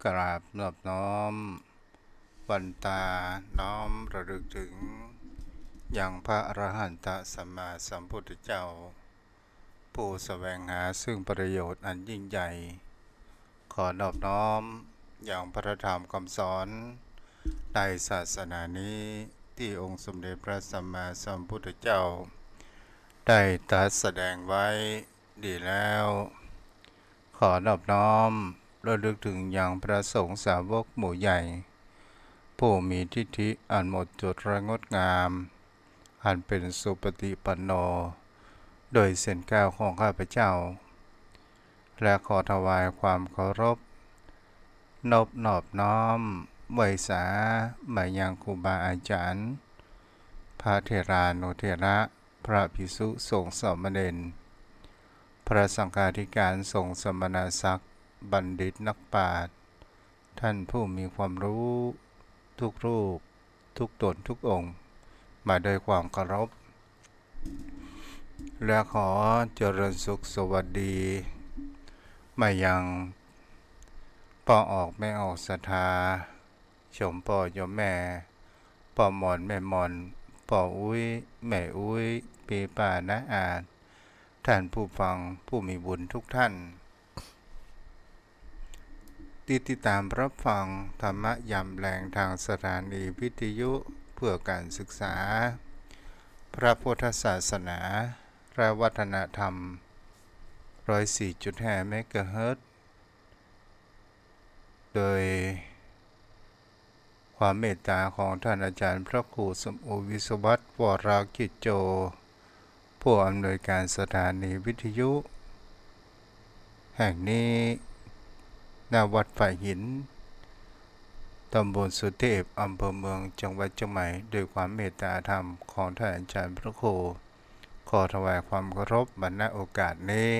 กราบนอบน้อมวันตาน้อมระลึกถึงอย่างพระอรหันตสัมมาสัมพุทธเจ้าผู้แสวงหาซึ่งประโยชน์อันยิ่งใหญ่ขอนอบน้อมอย่างพระธรรมคำสอนในศาสนานี้ที่องค์สมเด็จพระสัมมาสัมพุทธเจ้าได้ตรัสแสดงไว้ดีแล้วขอนอบน้อมระลึกถึงอย่างพระสงฆ์สาวกหมู่ใหญ่ผู้มีทิฏฐิอันหมดจดและงดงามอันเป็นสุปฏิปันโนโดยเส้นก้าวของข้าพเจ้าและขอถวายความเคารพนอบน้อมไหวสามายังครูบาอาจารย์พระเถรานุเถระพระภิกษุสงฆ์สามเณรพระสังฆาธิการสงฆ์สมณศักดิ์บัณฑิตนักปราชญ์ท่านผู้มีความรู้ทุกรูปทุกตนทุกองค์มาโดยความเคารพและขอเจริญสุขสวัสดีมายังพ่อออกแม่ออกศรัทธาชมพ่อโยมแม่พ่อหมอนแม่หมอนพ่ออุ้ยแม่อุ้ยปีป่านะอาท่านผู้ฟังผู้มีบุญทุกท่านติดตามรับฟังธรรมะยามแรงทางสถานีวิทยุเพื่อการศึกษาพระพุทธศาสนาและวัฒนธรรม 104.5 เมกะเฮิรตซ์โดยความเมตตาของท่านอาจารย์พระครูสมโอวิศวัตรวรากิจโจผู้อำนวยการสถานีวิทยุแห่งนี้ณวัดฝ่ายหินตำบลสุเทพอำเภอเมืองจังหวัดเชียงใหม่ด้วยความเมตตาธรรมของท่านอาจารย์พระครูขอถวายความเคารพบรรณโอกาสนี้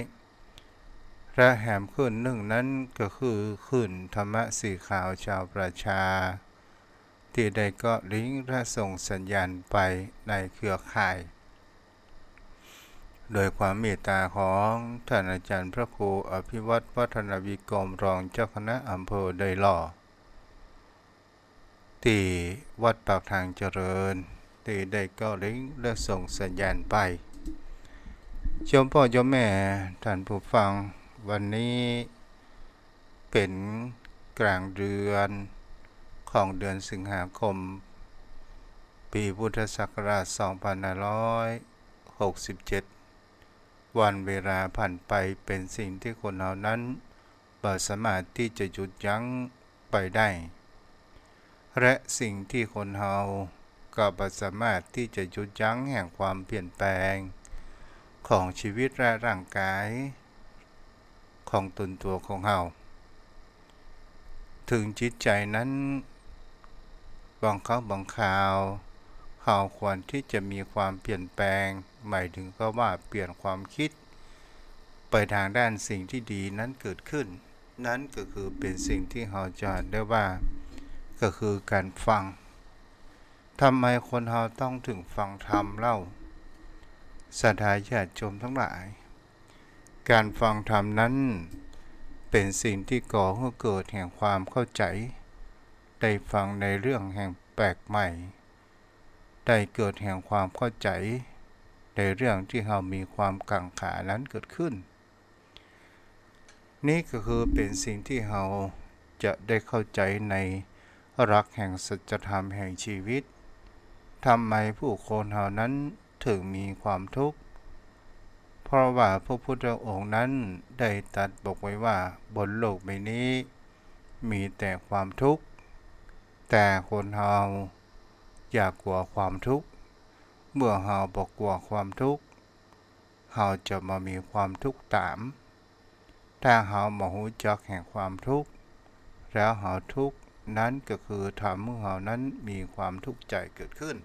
และแหมขึ้นหนึ่งนั้นก็คือขึ้นธรรมะสีขาวชาวประชาที่ได้ก็ลิงก์และส่งสัญญาณไปในเครือข่ายโดยความเมตตาของท่านอาจารย์พระครูอภิวัตรวัฒนวิกรมรองเจ้าคณะอำเภอไดหล่อที่วัดปากทางเจริญที่ได้ก็ลิงก์และส่งสัญญาณไปชมพ่อชมแม่ท่านผู้ฟังวันนี้เป็นกลางเดือนของเดือนสิงหาคมปีพุทธศักราช 2567 วันเวลาผ่านไปเป็นสิ่งที่คนเรานั้นบ่สามารถที่จะหยุดยั้งไปได้และสิ่งที่คนเราก็บ่สามารถที่จะหยุดยั้งแห่งความเปลี่ยนแปลงของชีวิตและร่างกายของตนตัวของเราถึงจิตใจนั้นบางครั้งบางคราวเราควรที่จะมีความเปลี่ยนแปลงหมายถึงก็ว่าเปลี่ยนความคิดไปทางด้านสิ่งที่ดีนั้นเกิดขึ้นนั้นก็คือเป็นสิ่งที่เราจะได้ว่าก็คือการฟังทำไมคนเราต้องถึงฟังธรรมเล่าศรัทธาญาติโยมทั้งหลายการฟังธรรมนั้นเป็นสิ่งที่ก่อให้เกิดแห่งความเข้าใจได้ฟังในเรื่องแห่งแปลกใหม่ได้เกิดแห่งความเข้าใจในเรื่องที่เรามีความกังขานั้นเกิดขึ้นนี่ก็คือเป็นสิ่งที่เราจะได้เข้าใจในรักแห่งสัจธรรมแห่งชีวิตทำไมผู้คนเหล่านั้นถึงมีความทุกข์เพราะว่าพระพุทธองค์นั้นได้ตรัสบอกไว้ว่าบนโลกใบนี้มีแต่ความทุกข์แต่คนเราอย่ากลัวความทุกข์เมื่อเราบอกกลัวความทุกข์เราจะมามีความทุกข์ตามถ้าเราบ่รู้จักแห่งความทุกข์แล้วเราทุกข์นั้นก็คือทำให้เรานั้นมีความทุกข์ใจเกิดขึ้น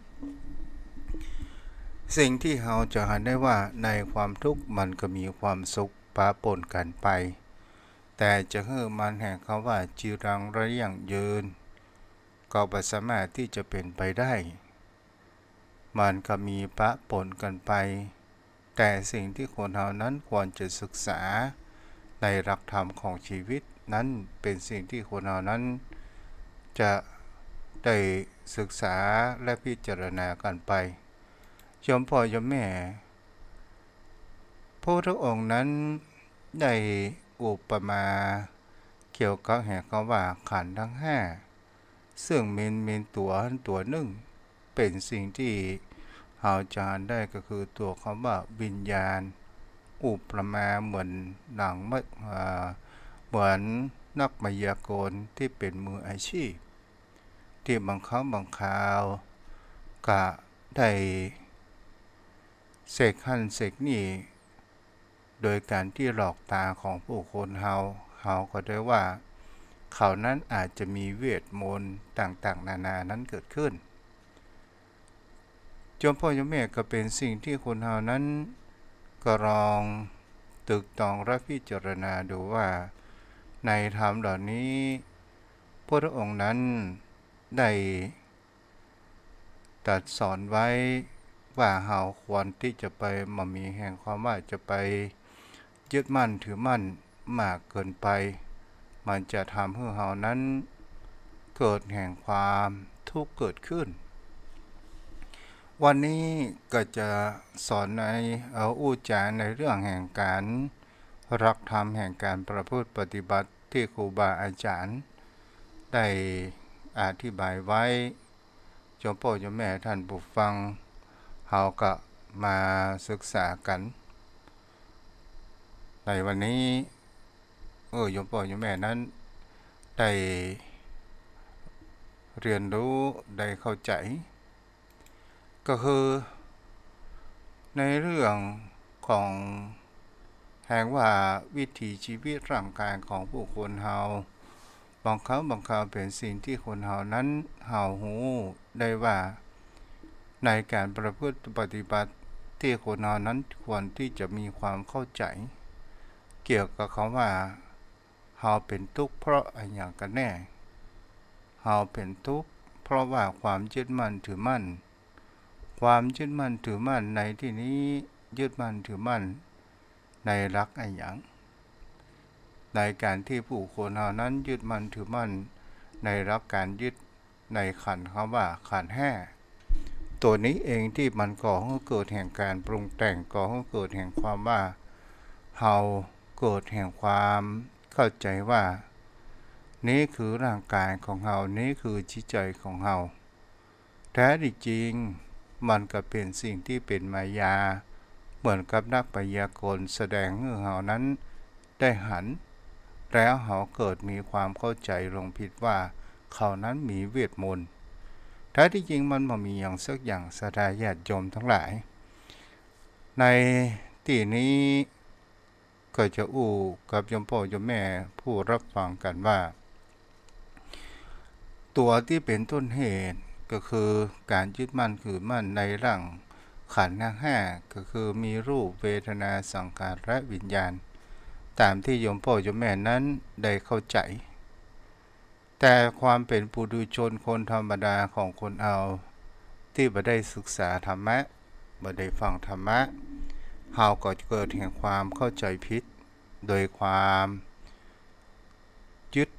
สิ่งที่เราจะเห็นได้ว่าในความทุกข์มันก็มีความสุขปะปนกันไปแต่จะให้มันแห่งคำว่าจีรังระยั่งยืนก็บ่สามารถที่จะเป็นไปได้มันก็มีปะปนกันไปแต่สิ่งที่คนเรานั้นควรจะศึกษาในหลักธรรมของชีวิต นั้นเป็นสิ่งที่คนเรานั้นจะได้ศึกษาและพิจารณากันไปโยมพ่อโยมแม่พระพุทธองค์นั้นได้อุปมาเกี่ยวกับแห่งคำว่าขันธ์ทั้งห้าซึ่งเป็นตัวหนึ่งเป็นสิ่งที่เราจะได้ก็คือตัวคำว่าวิญญาณอุปมาเหมือนหนังเหมือนนักมายากลที่เป็นมืออาชีพที่บางครั้งบางคราวก็ได้เสกหั่นเสกนี่โดยการที่หลอกตาของผู้คนเฮาก็ได้ว่าเขานั้นอาจจะมีเวทมนต์ต่างๆนานานั้นเกิดขึ้นโยมพ่อโยมแม่ก็เป็นสิ่งที่คนเฮานั้นก็ลองตึกตองและพิจารณาดูว่าในธรรมเหล่านี้พระองค์นั้นได้ตรัสสอนไว้ว่าเฮาควรที่จะไปมีแห่งความว่าจะไปยึดมั่นถือมั่นมากเกินไปมันจะทำให้เฮานั้นเกิดแห่งความทุกข์เกิดขึ้นวันนี้ก็จะสอนในอู้จาในเรื่องแห่งการรักธรรมแห่งการประพฤติปฏิบัติที่ครูบาอาจารย์ได้อธิบายไว้โยมพ่อโยมแม่ท่านผู้ฟังเฮาก็มาศึกษากันในวันนี้โยมพ่อโยมแม่นั้นได้เรียนรู้ได้เข้าใจก็คือในเรื่องของแห่งว่าวิถีชีวิตร่างกายของผู้คนเฮาบางครั้งบางคราวเป็นสิ่งที่คนเฮานั้นเฮาหูได้ว่าในการประพฤติปฏิบัติที่คนเฮานั้นควรที่จะมีความเข้าใจเกี่ยวกับคำว่าเฮาเป็นทุกข์เพราะอะไรอย่างกันแน่เฮาเป็นทุกข์เพราะว่าความยึดมั่นถือมั่นความยึดมั่นถือมั่นในที่นี้ยึดมั่นถือมั่นในรักอะไรอย่างในการที่ผู้คนเหล่านั้นยึดมั่นถือมั่นในรักการยึดในขันธ์คำว่าขันธ์ห้าตัวนี้เองที่มันก่อให้เกิดแห่งการปรุงแต่งก่อให้เกิดแห่งความว่าเฮาเกิดแห่งความเข้าใจว่านี้คือร่างกายของเฮานี้คือจิตใจของเฮาแท้จริงมันก็เป็นสิ่งที่เป็นมายาเหมือนกับนักพยากรณ์แสดงให้เฮานั้นได้หันแล้วเฮาเกิดมีความเข้าใจลงผิดว่าเขานั้นมีเวทมนต์แท้ที่จริงมันบ่มีอย่างสักอย่างศรัทธาญาติโยมทั้งหลายในที่นี้ก็จะอู้กับโยมพ่อโยมแม่ผู้รับฟังกันว่าตัวที่เป็นต้นเหตุก็คือการยึดมั่นถือมั่นในร่างขันธ์ทั้งห้าก็คือมีรูปเวทนาสังขารและวิญญาณตามที่โยมพ่อโยมแม่นั้นได้เข้าใจแต่ความเป็นปุถุชนคนธรรมดาของคนเอาที่บ่ได้ศึกษาธรรมะบ่ได้ฟังธรรมะเฮาก็เกิดแห่งความเข้าใจผิดโดยความยึด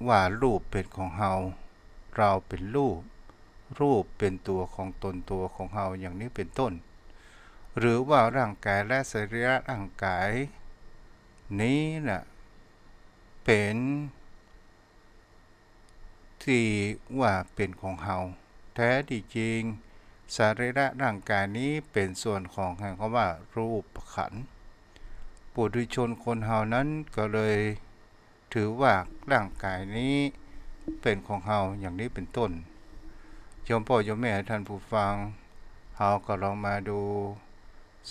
ว่ารูปเป็นของเฮาเราเป็นรูปเป็นตัวของตนตัวของเฮาอย่างนี้เป็นต้นหรือว่าร่างกายและสรีระร่างกายนี้น่ะเป็นที่ว่าเป็นของเฮาแท้ที่จริงสรีระร่างกายนี้เป็นส่วนของแห่งคำว่ารูปขันธ์ปุถุชนคนเฮานั้นก็เลยถือว่าร่างกายนี้เป็นของเฮาอย่างนี้เป็นต้นโยมพ่อโยมแม่ท่านผู้ฟังเฮาก็ลองมาดู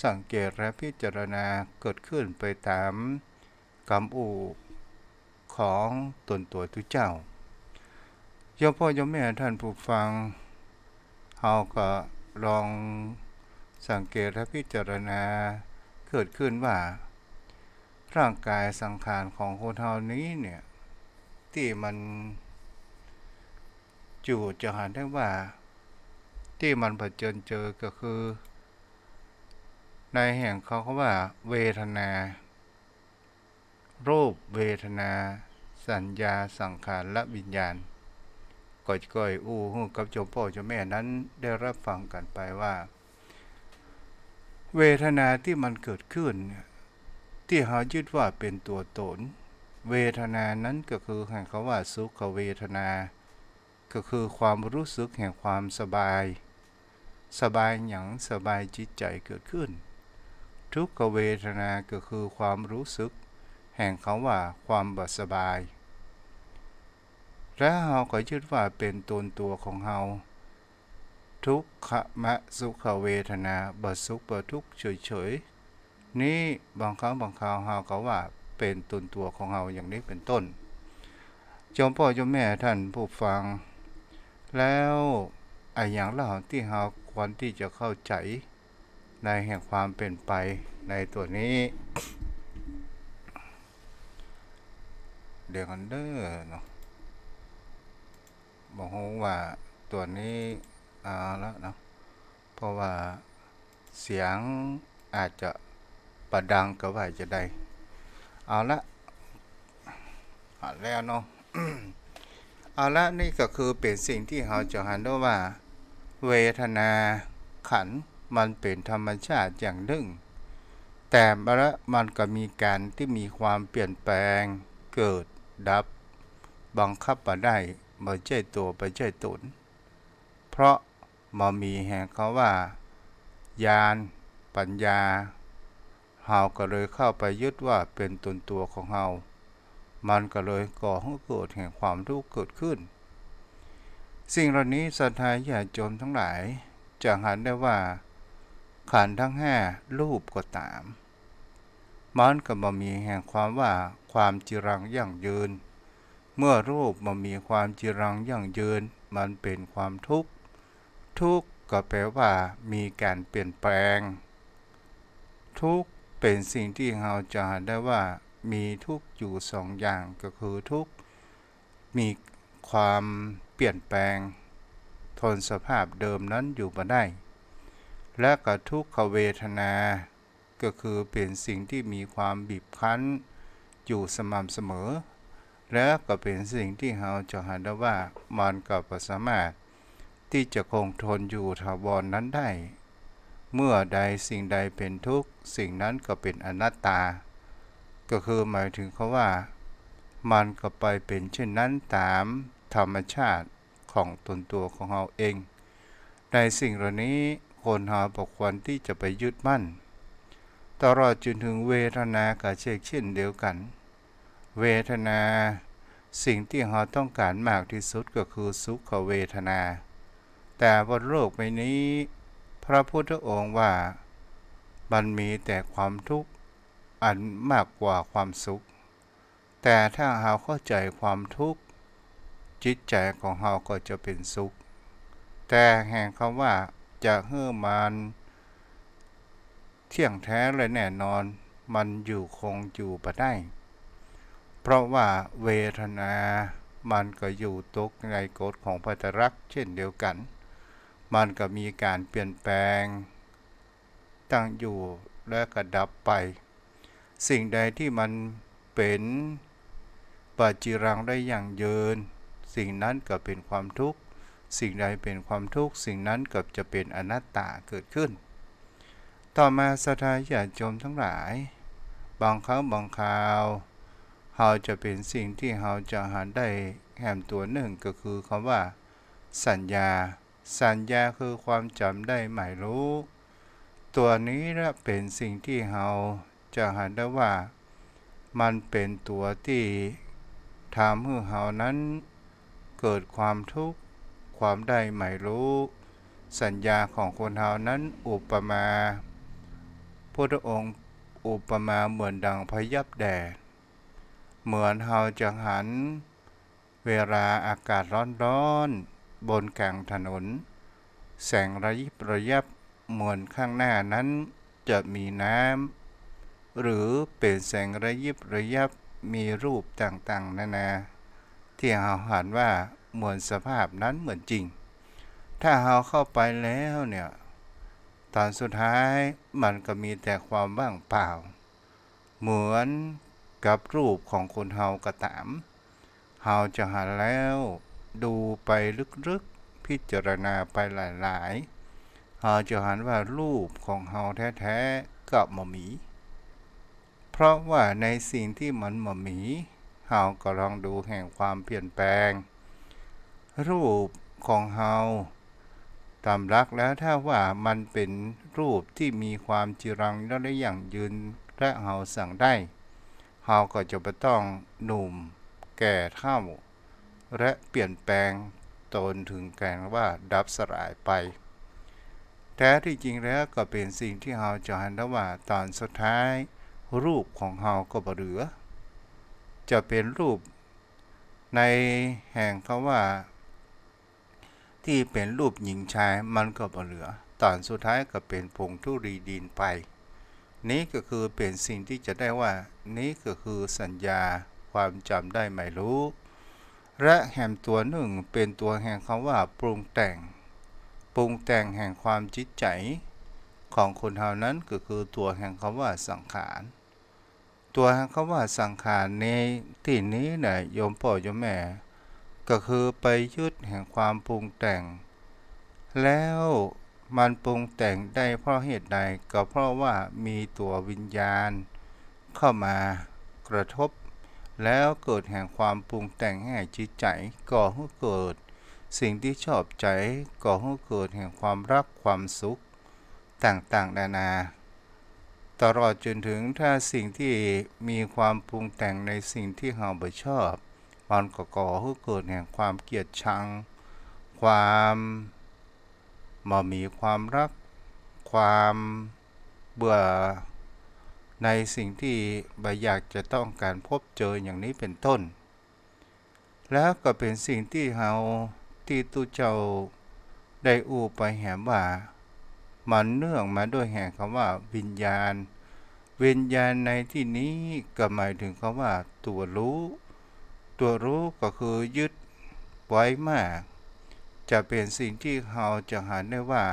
สังเกตและพิจารณาเกิดขึ้นไปตามกรรมอู่ของตนตัวทุกเจ้าโยมพ่อโยมแม่ท่านผู้ฟังเฮาก็ลองสังเกตและพิจารณาเกิดขึ้นว่าร่างกายสังขารของคนเฮานี้เนี่ยที่มันจู่จะหันได้ว่าที่มันเผชิญเจอก็คือในแห่งเขาว่าเวทนารูปเวทนา สัญญาสังขารและวิญญาณก่อยอู้หู้กับเจ้าพ่อเจ้าแม่นั้นได้รับฟังกันไปว่าเวทนาที่มันเกิดขึ้นที่เรายึดว่าเป็นตัวตนเวทนานั้นก็คือให้เขาว่าสุขเวทนาก็คือความรู้สึกแห่งความสบายหยังสบายจิตใจเกิดขึ้นทุกขเวทนาก็คือความรู้สึกแห่งเขาว่าความบ่สบายและเราก็ยึดว่าเป็นตนตัวของเราทุกขมะสุขเวทนาบ่สุขบ่ทุกข์เฉยๆนี่บางครั้งบางคราวเราก็ว่าเป็นตนตัวของเราอย่างนี้เป็นต้นเจ้าพ่อเจ้าแม่ท่านผู้ฟังแล้วอย่างเล่าที่เราควรที่จะเข้าใจในแห่งความเป็นไปในตัวนี้เดี๋ยวกันเด้อเนาะบอกว่าตัวนี้แล้วเนาะเพราะว่าเสียงอาจจะประดังก็ว่าจะได้เอาละแล้วเนาะ เอาละนี่ก็คือเป็นสิ่งที่เราจะหันได้ว่าเวทนาขันธ์มันเป็นธรรมชาติอย่างหนึ่งแต่มันก็มีการที่มีความเปลี่ยนแปลงเกิดดับบังคับมาได้บ่ใช่ตัวบ่ใช่ตนเพราะมันมีแห่งเขาว่าญาณปัญญาเราก็เลยเข้าไปยึดว่าเป็นตนตัวของเรามันก็เลยก่อให้เกิดแห่งความทุกข์เกิดขึ้นสิ่งเหล่านี้ศรัทธาญาติโยมทั้งหลายจะเห็นได้ว่าขันธ์ทั้งห้ารูปก็ตามมันก็บ่มีแห่งความว่าความจีรังยั่งยืนเมื่อรูปมันมีความจีรังยั่งยืนมันเป็นความทุกข์ทุกข์ก็แปลว่ามีการเปลี่ยนแปลงทุกข์เป็นสิ่งที่เราจะเห็นได้ว่ามีทุกข์อยู่สองอย่างก็คือทุกข์มีความเปลี่ยนแปลงทนสภาพเดิมนั้นอยู่บ่ได้และก็ทุกขเวทนาก็คือเป็นสิ่งที่มีความบีบคั้นอยู่สม่ำเสมอและก็เป็นสิ่งที่เราจะเห็นได้ว่ามันก็บ่สามารถที่จะคงทนอยู่ถาวรนั้นได้เมื่อใดสิ่งใดเป็นทุกข์สิ่งนั้นก็เป็นอนัตตาก็คือหมายถึงเขาว่ามันก็ไปเป็นเช่นนั้นตามธรรมชาติของตนตัวของเราเองในสิ่งเหล่านี้คนเราบ่ควรที่จะไปยึดมั่นตลอดจนถึงเวทนาก็เช่นเดียวกันเวทนาสิ่งที่เราต้องการมากที่สุดก็คือสุขเวทนาแต่บนโลกใบนี้พระพุทธองค์ว่ามันมีแต่ความทุกข์อันมากกว่าความสุขแต่ถ้าเราเข้าใจความทุกข์จิตใจของเราก็จะเป็นสุขแต่แห่งคำว่าจะให้มันเที่ยงแท้เลยแน่นอนมันอยู่คงอยู่บ่ได้เพราะว่าเวทนามันก็อยู่ตกในกฎของไตรลักษณ์เช่นเดียวกันมันก็มีการเปลี่ยนแปลงตั้งอยู่และก็ดับไปสิ่งใดที่มันเป็นปัจจิรังได้อย่างยืนสิ่งนั้นก็เป็นความทุกข์สิ่งใดเป็นความทุกข์สิ่งนั้นก็จะเป็นอนัตตาเกิดขึ้นต่อมาศรัทธาญาติโยมทั้งหลายบางครั้งบางคราวเราจะเป็นสิ่งที่เราจะหาได้แห่งตัวหนึ่งก็คือคำว่าสัญญาคือความจำได้หมายรู้ตัวนี้ละเป็นสิ่งที่เราจะหาได้ว่ามันเป็นตัวที่ทำให้เรานั้นเกิดความทุกข์ความได้หมายรู้สัญญาของคนเรานั้นอุปมาพุทธองค์อุปมาเหมือนดังพยับแดดเหมือนเราจะหันเวลาอากาศร้อนๆบนกลางถนนแสงระยิบระยับเหมือนข้างหน้านั้นจะมีน้ำหรือเป็นแสงระยิบระยับมีรูปต่างๆนานาที่เราเห็นว่าเหมือนสภาพนั้นเหมือนจริงถ้าเราเข้าไปแล้วเนี่ยตอนสุดท้ายมันก็มีแต่ความว่างเปล่าเหมือนกับรูปของคนเราก็ตาม เราจะหันแล้วดูไปลึกๆพิจารณาไปหลายๆเราจะหันว่ารูปของเราแท้ๆกับบ่มีเพราะว่าในสิ่งที่มันบ่มีเราก็ลองดูแห่งความเปลี่ยนแปลงรูปของเราตามหลักแล้วถ้าว่ามันเป็นรูปที่มีความจีรังและยั่งยืนและเราสั่งได้เราก็จะไม่ต้องหนุ่มแก่เฒ่าและเปลี่ยนแปลงตนถึงแก่ว่าดับสลายไปแท้ที่จริงแล้วก็เป็นสิ่งที่เราจะเห็นได้ว่าตอนสุดท้ายรูปของเราก็บ่เหลือจะเป็นรูปในแห่งคำว่าที่เป็นรูปหญิงชายมันก็บ่เหลือตอนสุดท้ายก็เป็นผงธุลีดินไปนี้ก็คือเป็นสิ่งที่จะได้ว่านี้ก็คือสัญญาความจำได้ไม่รู้และแห่งตัวหนึ่งเป็นตัวแห่งคำว่าปรุงแต่งแห่งความจิตใจของคนเท่านั้นก็คือตัวแห่งคำว่าสังขารตัวแห่งคำว่าสังขารในที่นี้เนี่ยโยมพ่อโยมแม่ก็คือไปยึดแห่งความปรุงแต่งแล้วมันปรุงแต่งได้เพราะเหตุใดก็เพราะว่ามีตัววิญญาณเข้ามากระทบแล้วเกิดแห่งความปรุงแต่งให้จิตใจก่อให้เกิดสิ่งที่ชอบใจก่อให้เกิดแห่งความรักความสุขต่างๆนานาตลอดจนถึงถ้าสิ่งที่มีความปรุงแต่งในสิ่งที่เราไม่ชอบมันก็ก่อให้เกิดแห่งความเกลียดชังความมีความรักความเบื่อในสิ่งที่บ่อยากจะต้องการพบเจออย่างนี้เป็นต้นแล้วก็เป็นสิ่งที่เราที่ตุเจ้าได้อู้ไปแหมว่ามันเนื่องมาด้วยแห่งคำว่าวิญญาณในที่นี้ก็หมายถึงคำว่าตัวรู้ก็คือยึดไว้มากจะเป็นสิ่งที่เราจะหาได้ว่า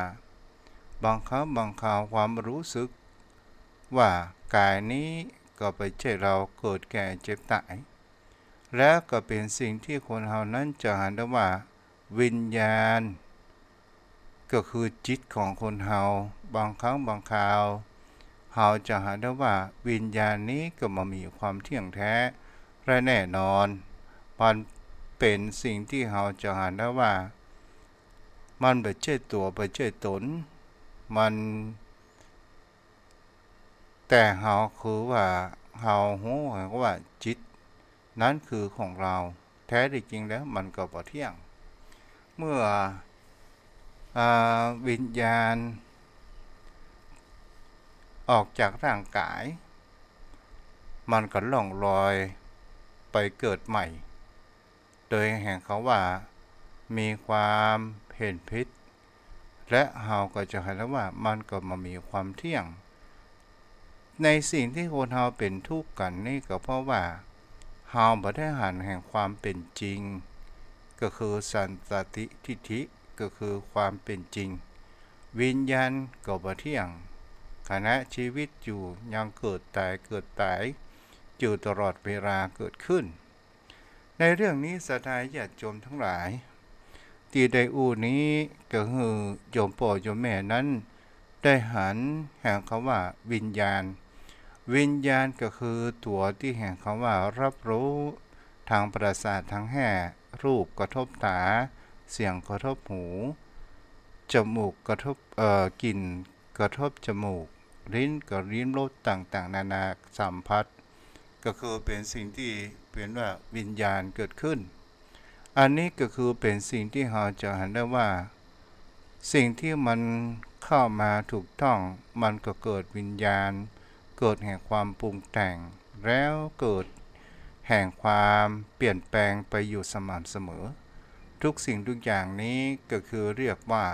บางครั้งบางคราวความรู้สึกว่ากายนี้ก็ไปใช่เราเกิดแก่เจ็บตายและก็เป็นสิ่งที่คนเรานั้นจะหาได้ว่าวิญญาณก็คือจิตของคนเราบางครั้งบางคราวเราจะหาได้ว่าวิญญาณนี้ก็มามีความเที่ยงแท้และแน่นอนมันเป็นสิ่งที่เราจะหาได้ว่ามันไม่ใช่ตัวไม่ใช่ตนมันแต่เราคือว่าเรารู้ว่าจิตนั้นคือของเราแท้จริงแล้วมันก็บ่เที่ยงเมื่อวิญญาณออกจากร่างกายมันก็ล่องลอยไปเกิดใหม่โดยแห่งเขาว่ามีความเห็นผิดและเราก็จะเห็นแล้วว่ามันก็มามีความเที่ยงในสิ่งที่คนเราเป็นทุกข์กันนี่ก็เพราะว่าเราบ่ได้หันแห่งความเป็นจริงก็คือสันตติทิฏฐิก็คือความเป็นจริงวิญญาณก็บ่เที่ยงขณะชีวิตอยู่ยังเกิดตายอยู่ตลอดเวลาเกิดขึ้นในเรื่องนี้ศรัทธาญาติโยมทั้งหลายที่ได้อู้นี้ก็คือโยมพ่อโยมแม่นั้นได้หันแห่งคำว่าวิญญาณก็คือตัวที่แห่งคำว่ารับรู้ทางประสาททั้งห้ารูปกระทบตาเสียงกระทบหูจมูกกระทบกลิ่นกระทบจมูกลิ้นก็ลิ้มรสต่างๆนานาสัมผัสก็คือเป็นสิ่งที่เป็นว่าวิญญาณเกิดขึ้นอันนี้ก็คือเป็นสิ่งที่เราจะเห็นได้ว่าสิ่งที่มันเข้ามาถูกต้องมันก็เกิดวิญญาณเกิดแห่งความปรุงแต่งแล้วเกิดแห่งความเปลี่ยนแปลงไปอยู่สม่ำเสมอทุกสิ่งทุกอย่างนี้ก็คือเรียกว่า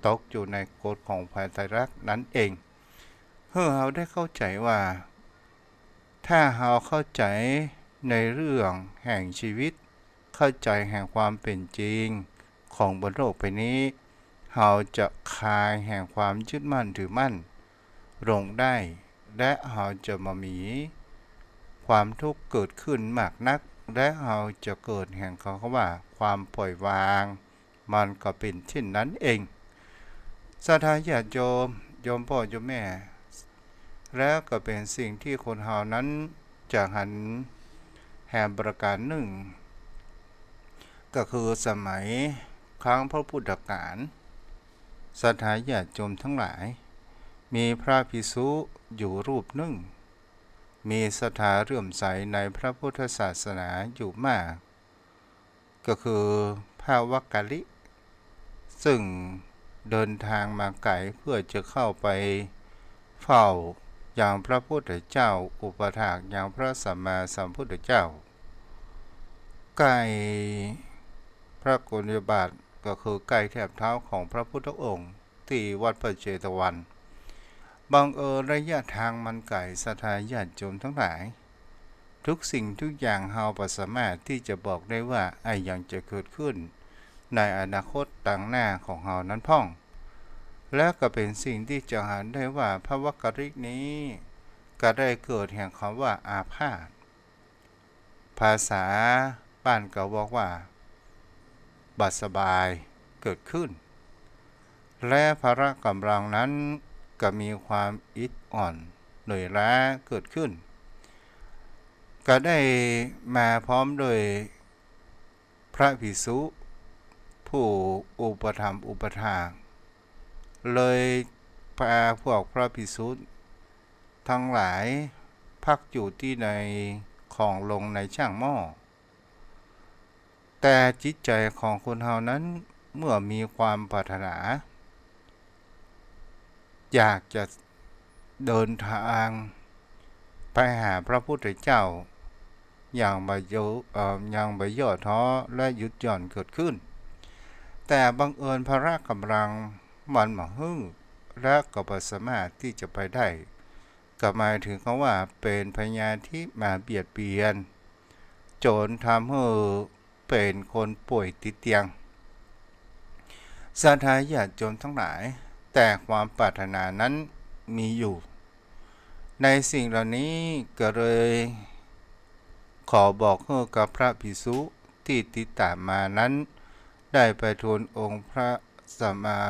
ตกอยู่ในกฎของไตรลักษณ์นั่นเองเพื่อเราได้เข้าใจว่าถ้าเราเข้าใจในเรื่องแห่งชีวิตเข้าใจแห่งความเป็นจริงของบนโลกใบนี้เราจะคลายแห่งความยึดมั่นถือมั่นลงได้และเราจะมามีความทุกข์เกิดขึ้นมากนัก และเราจะเกิดแห่งเขาว่าความปล่อยวางมันก็เป็นเช่นนั้นเองศรัทธาญาติโยมโยมพ่อโยมแม่แล้วก็เป็นสิ่งที่คนเฮานั้นจะหันแห่งประการหนึ่งก็คือสมัยครั้งพระพุทธกาลศรัทธาญาติโยมทั้งหลายมีพระภิกษุอยู่รูปหนึ่งมีศรัทธาเลื่อมใสในพระพุทธศาสนาอยู่มากก็คือพระวักกะลิซึ่งเดินทางมาไกลเพื่อจะเข้าไปเฝ้าอย่างพระพุทธเจ้าอุปถากอย่างพระสัมมาสัมพุทธเจ้าใกล้พระโกนิบาตก็คือใกล้แทบเท้าของพระพุทธองค์ที่วัดพระเจตวันบังเอิญระยะทางมันไกลศรัทธาญาติโยมทั้งหลายทุกสิ่งทุกอย่างเฮาบ่สามารถที่จะบอกได้ว่าไอ้ยังจะเกิดขึ้นในอนาคตต่างหน้าของเฮานั้นพ่องและก็เป็นสิ่งที่จะหันได้ว่าพระวักกะลินี้ก็ได้เกิดแห่งคำว่าอาพาธภาษาบ้านก็บอกว่าบัดสบายเกิดขึ้นและพละกำลังนั้นก็มีความอิดอ่อนเหนื่อยล้าเกิดขึ้นก็ได้มาพร้อมโดยพระภิกษุผู้อุปถัมภ์อุปถากเลยพาพวกพระภิกษุทั้งหลายพักอยู่ที่ในของลงในช่างหม้อแต่จิตใจของคนเฮานั้นเมื่อมีความปรารถนาอยากจะเดินทางไปหาพระพุทธเจ้าอย่างบ่ย่อท้อและหยุดหย่อนเกิดขึ้นแต่บังเอิญพละกำลังมันบ่ฮึ่งและก็บ่สามารถที่จะไปได้ก็หมายถึงคำว่าเป็นพยาธิมาเบียดเบียนจนทำให้เป็นคนป่วยติดเตียงศรัทธาญาติโยมทั้งหลายแต่ความปรารถนานั้นมีอยู่ในสิ่งเหล่านี้ก็เลยขอบอกให้กับพระภิกษุที่ติดตามมานั้นได้ไปทูลองค์พระสัมมา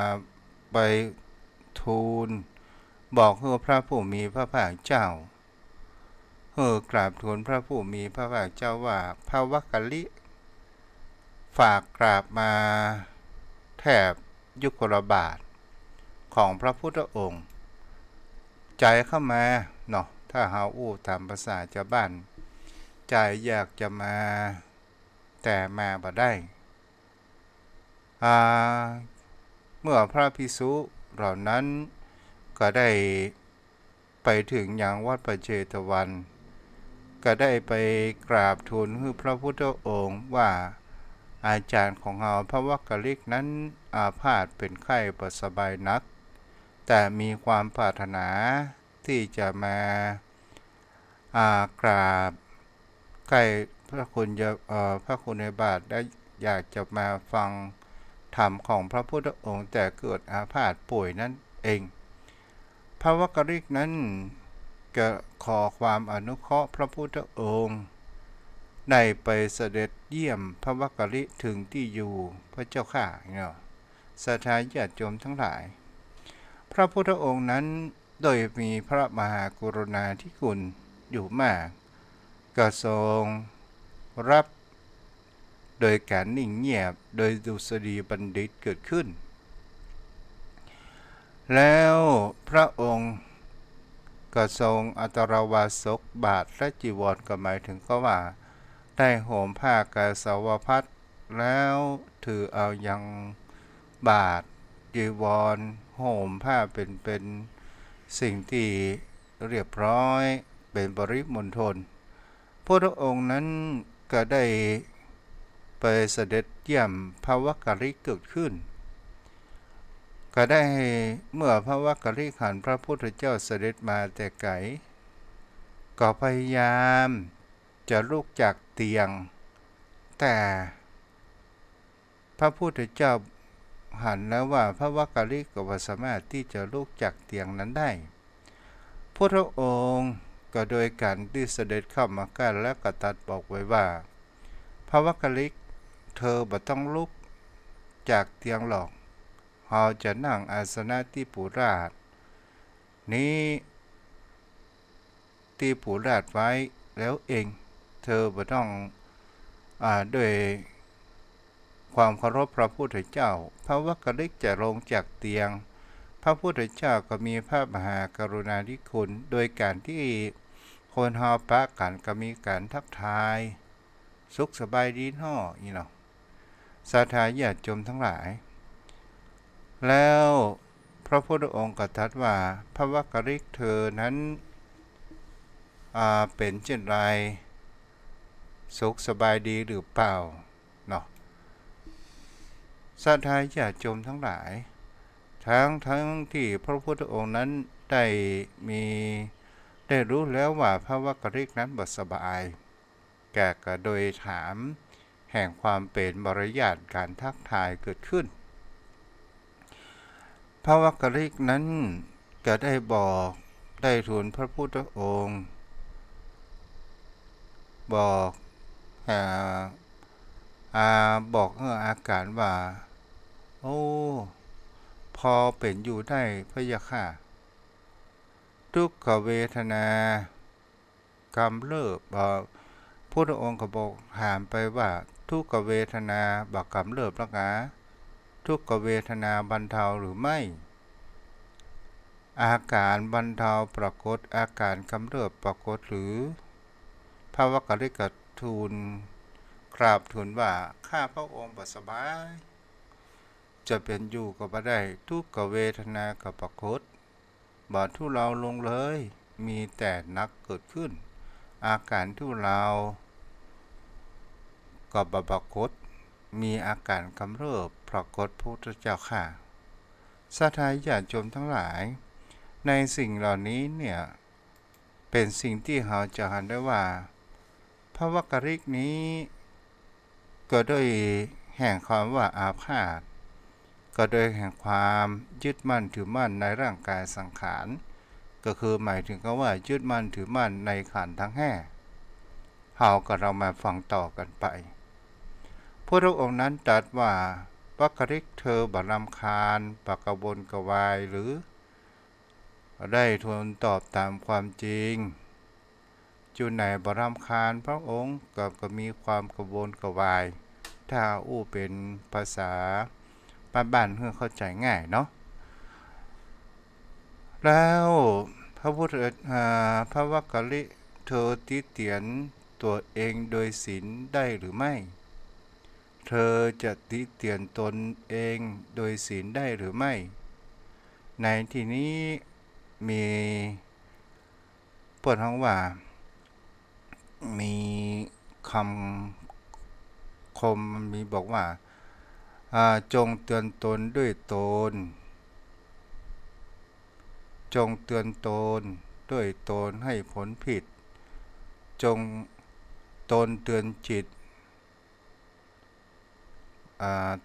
ไปทูลบอกให้พระผู้มีพระภาคเจ้ากราบทูลพระผู้มีพระภาคเจ้าว่าพระวักกะลิฝากกราบมาแถบยุคลบาทของพระพุทธองค์ใจเข้ามาเนาะถ้าเฮาอู้ตามภาษาชาวบ้านใจอยากจะมาแต่มาบ่ได้เมื่อพระภิกษุเหล่านั้นก็ได้ไปถึงยังวัดพระเชตวันก็ได้ไปกราบทูลให้พระพุทธองค์ว่าอาจารย์ของเราพระวักกะลินั้นอาพาธเป็นไข้บ่สบายนักแต่มีความปรารถนาที่จะมากราบใกล้พระคุณในบาทได้อยากจะมาฟังธรรมของพระพุทธองค์แต่เกิดอาพาธป่วยนั่นเองพระวักกะลินั้นก็ขอความอนุเคราะห์พระพุทธองค์ได้ไปเสด็จเยี่ยมพระวักกะลิถึงที่อยู่พระเจ้าข้าเนาะศรัทธาญาติโยมทั้งหลายพระพุทธองค์นั้นโดยมีพระมหากรุณาธิคุณอยู่มากก็ทรงรับโดยการนิ่งเงียบโดยดุษฎีบัณฑิตเกิดขึ้นแล้วพระองค์ก็ทรงอัตรวาสกบาทและจีวรก็หมายถึงก็ว่าได้ห่มผ้ากาสาวพัสแล้วถือเอายังบาทจีวรห่มผ้าเป็นสิ่งที่เรียบร้อยเป็นปริมณฑลพระองค์นั้นก็ได้ไปเสด็จเยี่ยมพระวักกะลิเกิดขึ้นก็ได้เมื่อพระวักกะลิขันพระพุทธเจ้าเสด็จมาแต่ไกลก็พยายามจะลุกจากเตียงแต่พระพุทธเจ้าหันแล้วว่าพระวักกะลิก็บ่สามารถที่จะลุกจากเตียงนั้นได้พระองค์ก็โดยการที่เสด็จเข้ามาใกล้และก็ตรัสบอกไว้ว่า พระวักกลิกเธอบ่ต้องลุกจากเตียงหรอกเราจะนั่งอาสนะที่ปูราชนี้ที่ปูราชไว้แล้วเองเธอบ่ต้องด้วยความเคารพพระพุทธเจ้าพระวักกลิกจะลงจากเตียงพระพุทธเจ้าก็มีพระมหากรุณาธิคุณโดยการที่คนเฮาปะกันก็มีการทักทายสุขสบายดีน้อนี่เนาะศรัทธาญาติโยมทั้งหลายแล้วพระพุทธองค์ก็ตรัสว่าพระวักกลิกเธอนั้นเป็นเช่นไรสุขสบายดีหรือเปล่าเนาะศรัทธาญาติโยมทั้งหลายทั้งที่พระพุทธองค์นั้นได้รู้แล้วว่าพระวักกลิกนั้นบ่สบายแกก็โดยถามแห่งความเป็นมารยาทการทักทายเกิดขึ้นพระวักกลิกนั้นก็ได้ทูลพระพุทธองค์บอกบอกอาการว่าโอ้พอเป็นอยู่ได้พะยะค่ะทุกขเวทนากำเริบพุทธองค์ก็บอกถามไปว่าทุกขเวทนาบักกำเริบแล้วนะทุกขเวทนาบรรเทาหรือไม่อาการบรรเทาปรากฏอาการกำเริบปรากฏหรือพระวักกลิกก็ทูลกราบทูลว่าข้าพระองค์บ่สบายจะเป็นอยู่ก็บ่ได้ทุกขเวทนาก็ปรากฏบ่ทุเลาลงเลยมีแต่นักเกิดขึ้นอาการทุเลาก็บ่ปรากฏมีอาการกำเริบปรากฏพระพุทธเจ้าค่ะศรัทธาญาติโยมทั้งหลายในสิ่งเหล่านี้เนี่ยเป็นสิ่งที่เราจะเห็นได้ว่าพระวักกลิกนี้ก็โดยแห่งความว่าอาพาธก็โดยแห่งความยึดมั่นถือมั่นในร่างกายสังขารก็คือหมายถึงว่ายึดมั่นถือมั่นในขันธ์ทั้งห้าเรามาฟังต่อกันไปพระองค์นั้นตรัสว่าวักกลิกเธอบ่รำคาญปกบนกวายหรือได้ทูลตอบตามความจริงจุไหนบ่รำคาญพระองค์ก็มีความกระวนกระวายถ้าเป็นภาษาบ้านๆเพื่อเข้าใจง่ายเนาะแล้วพระวักกลิกเธอติเตียนตัวเองโดยศีลได้หรือไม่เธอจะติเตียนตนเองโดยศีลได้หรือไม่ในที่นี้มีเปิดห้องว่ามีคำคมมีบอกว่าจงเตือนตนด้วยตนจงเตือนตนด้วยตนให้ผลผิดจงตนเตือนจิต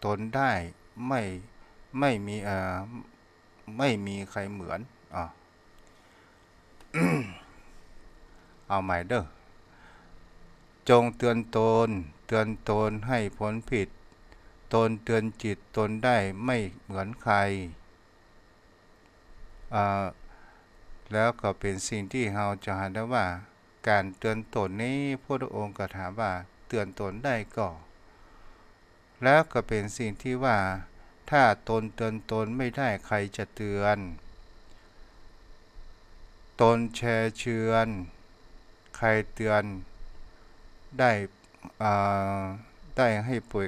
ตนได้ไม่มีใครเหมือนเอาใหม่เด้อจงเตือนตนให้พ้นผิดตนเตือนจิตตนได้ไม่เหมือนใครแล้วก็เป็นสิ่งที่เราจะเห็นได้ว่าการเตือนตนนี้พระองค์ก็ถามว่าเตือนตนได้ก็แล้วก็เป็นสิ่งที่ว่าถ้าตนเตือนตนไม่ได้ใครจะเตือนตนแช่เชือนใครเตือนได้ให้ป่วย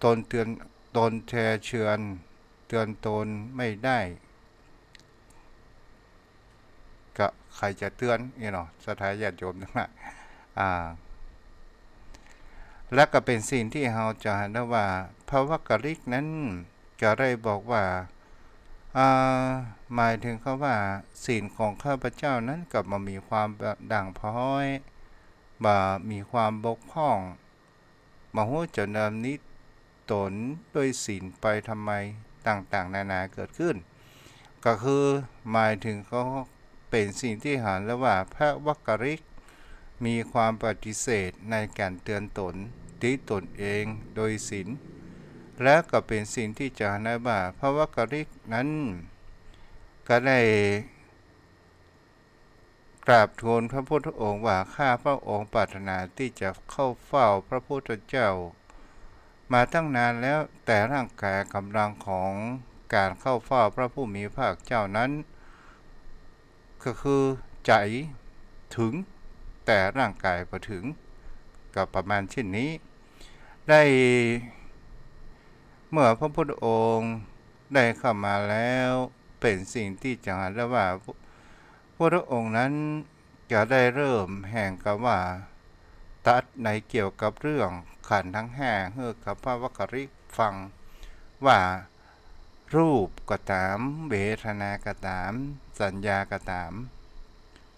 ตนเตือนตนแช่เชือนเตือนตนไม่ได้ก็ใครจะเตือนนี่เนาะศรัทธาญาติโยมทั้งหลายและก็เป็นสิ่งที่เราจะเห็นได้ว่าพระวักกลิกนั้นก็ได้บอกว่าหมายถึงเขาว่าศีลของข้าพเจ้านั้นกับมามีความด่างพร้อยมีความบกพร่องมาหูจะนำนิตนด้วยศีลไปทำไมต่างๆนานาเกิดขึ้นก็คือหมายถึงเขาเป็นสิ่งที่เห็นแล้วว่าพระวักกลิก มีความปฏิเสธในการเตือนตนติตนเองโดยศีลและก็เป็นสิ่งที่จะได้ว่าพระวักกริกนั้นก็ได้กราบทูลพระพุทธองค์ว่าข้าพระองค์ปรารถนาที่จะเข้าเฝ้าพระพุทธเจ้ามาตั้งนานแล้วแต่ร่างกายกำลังของการเข้าเฝ้าพระผู้มีพระเจ้านั้นก็คือใจถึงแต่ร่างกายบ่ถึงก็ประมาณเช่นนี้ได้เมื่อพระพุทธองค์ได้เข้ามาแล้วเป็นสิ่งที่จะได้ว่าพระพุทธองค์นั้นจะได้เริ่มแห่งกับว่าตัดในเกี่ยวกับเรื่องขันธ์ทั้งห้าให้กับพระวักกริกฟังว่ารูปก็ตามเวทนาก็ตามสัญญาก็ตาม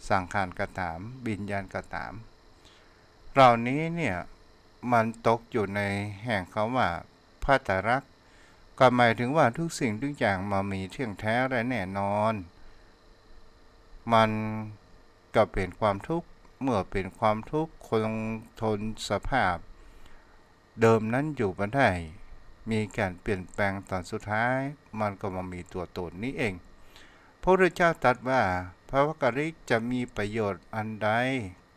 สังขารก็ตามวิญญาณก็ตามเหล่านี้เนี่ยมันตกอยู่ในแห่งคำว่าพระไตรลักษณ์ก็หมายถึงว่าทุกสิ่งทุกอย่างมามีเที่ยงแท้และแน่นอนมันก็เป็นความทุกข์เมื่อเป็นความทุกข์คงทนสภาพเดิมนั้นอยู่ไม่ได้มีการเปลี่ยนแปลงตอนสุดท้ายมันก็มามีตัวตนนี้เองพระพุทธเจ้าตรัสว่าพระวักกริกจะมีประโยชน์อันใด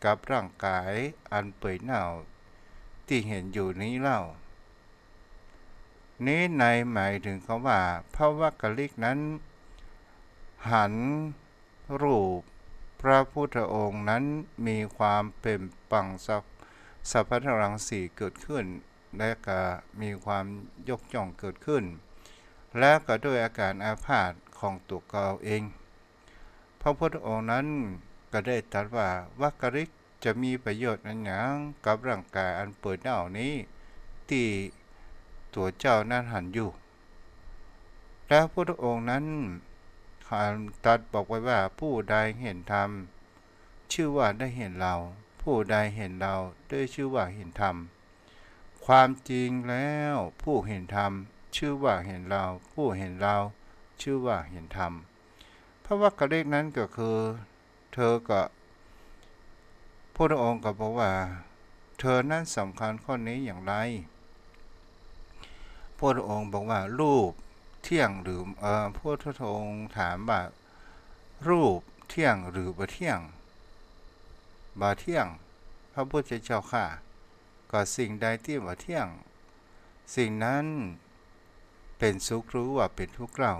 กับร่างกายอันเปื่อยเน่าที่เห็นอยู่นี้เล่านี้ในหมายถึงคำว่าพระวักกริกนั้นหันรูปพระพุทธองค์นั้นมีความเป็นปังสัพพะรังสีเกิดขึ้นและก็มีความยกย่องเกิดขึ้นและก็ด้วยอาการอาพาธของตัวเขาเองพระพุทธองค์นั้นก็ได้ตรัสว่าวักกริกจะมีประโยชน์อันหยังกับร่างกายอันเปื่อยเน่านี้ที่ตัวเจ้านั้นหันอยู่แล้วพระพุทธองค์นั้นตรัสบอกไว้ว่าผู้ใดเห็นธรรมชื่อว่าได้เห็นเราผู้ใดเห็นเราได้ชื่อว่าเห็นธรรมความจริงแล้วผู้เห็นธรรมชื่อว่าเห็นเราผู้เห็นเราชื่อว่าเห็นธรรมพระวักกริกนั้นก็คือเธอก็พระองค์ก็บอกว่าเธอนั้นสำคัญข้อนี้อย่างไรพระองค์บอกว่ารูปเที่ยงหรือพระองค์ถามว่ารูปเที่ยงหรือบ่เที่ยงบ่เที่ยงพระพุทธเจ้าค่ะก็สิ่งใดที่บ่เที่ยงสิ่งนั้นเป็นสุขหรือว่าเป็นทุกข์เรา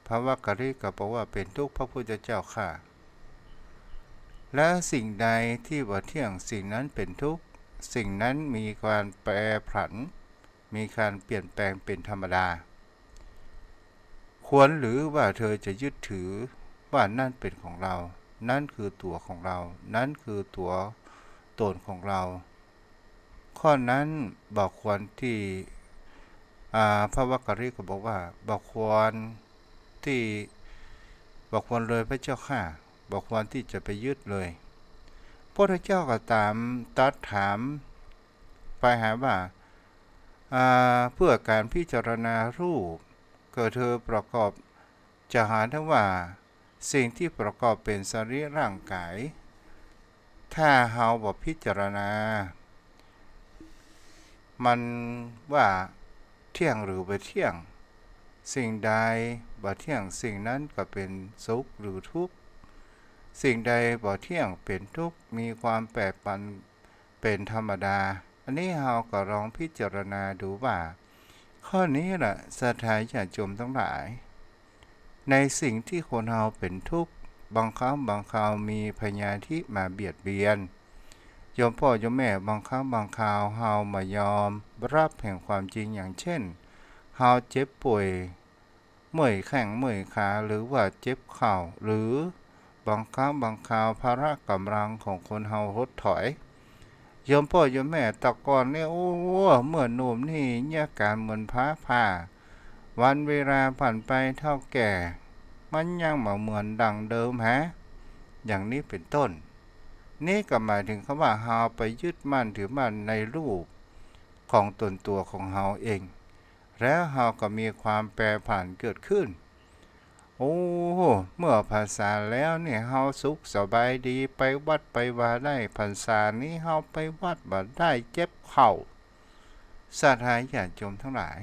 พระวักกริกก็บอกว่าเป็นทุกข์พระพุทธเจ้าค่ะและสิ่งใดที่บ่เที่ยงสิ่งนั้นเป็นทุกข์สิ่งนั้นมีการแปรผันมีการเปลี่ยนแปลงเป็นธรรมดาควรหรือว่าเธอจะยึดถือว่านั่นเป็นของเรานั่นคือตัวของเรานั่นคือตัวตนของเราข้อนั้นบอกควรที่พระวักกริกก็บอกว่าบอกควรที่บอกควรเลยพระเจ้าค่ะบอกควรที่จะไปยึดเลยพระเจ้าก็ตามตัดถามไปหาว่าเพื่อการพิจารณารูปก็เธอประกอบจะหาทั้งว่าสิ่งที่ประกอบเป็นสรีร่างกายถ้าเฮาบ่พิจารณามันว่าเที่ยงหรือบ่เที่ยงสิ่งใดบ่เที่ยงสิ่งนั้นก็เป็นสุขหรือทุกข์สิ่งใดบ่เที่ยงเป็นทุกข์มีความแปรปรวนเป็นธรรมดาอันนี้เฮาก็ลองพิจารณาดูว่าข้อนี้แหละศรัทธาญาติโยมทั้งหลายในสิ่งที่คนเฮาเป็นทุกข์บางครั้งบางคราวมีพยาธิมาเบียดเบียนโยมพ่อโยมแม่บางครั้งบางคราวเฮามายอมรับแห่งความจริงอย่างเช่นเฮาเจ็บป่วยเมื่อยแข้งเมื่อยขาหรือว่าเจ็บเข่าหรือบางครั้งบางคราวภาระกำลังของคนเฮาหดถอยโยมพ่อโยมแม่ตะกอนเนี่ยโอ้เมื่อหนุ่มนี่เนี่ยการเหมือนผ้าผ่าวันเวลาผ่านไปเท่าแก่มันยังเหมือนดังเดิมฮะอย่างนี้เป็นต้นนี่ก็หมายถึงคำว่าเฮาไปยึดมั่นถือมั่นในรูปของตนตัวของเฮาเองแล้วเฮาก็มีความแปรผันเกิดขึ้น โอ้เมื่อพรรษาแล้วเนี่ยเฮาสุขสบายดีไปวัดไปว่าได้พรรษานี้เฮาไปวัดบ่ได้เจ็บเข่าศรัทธาญาติโยมทั้งหลาย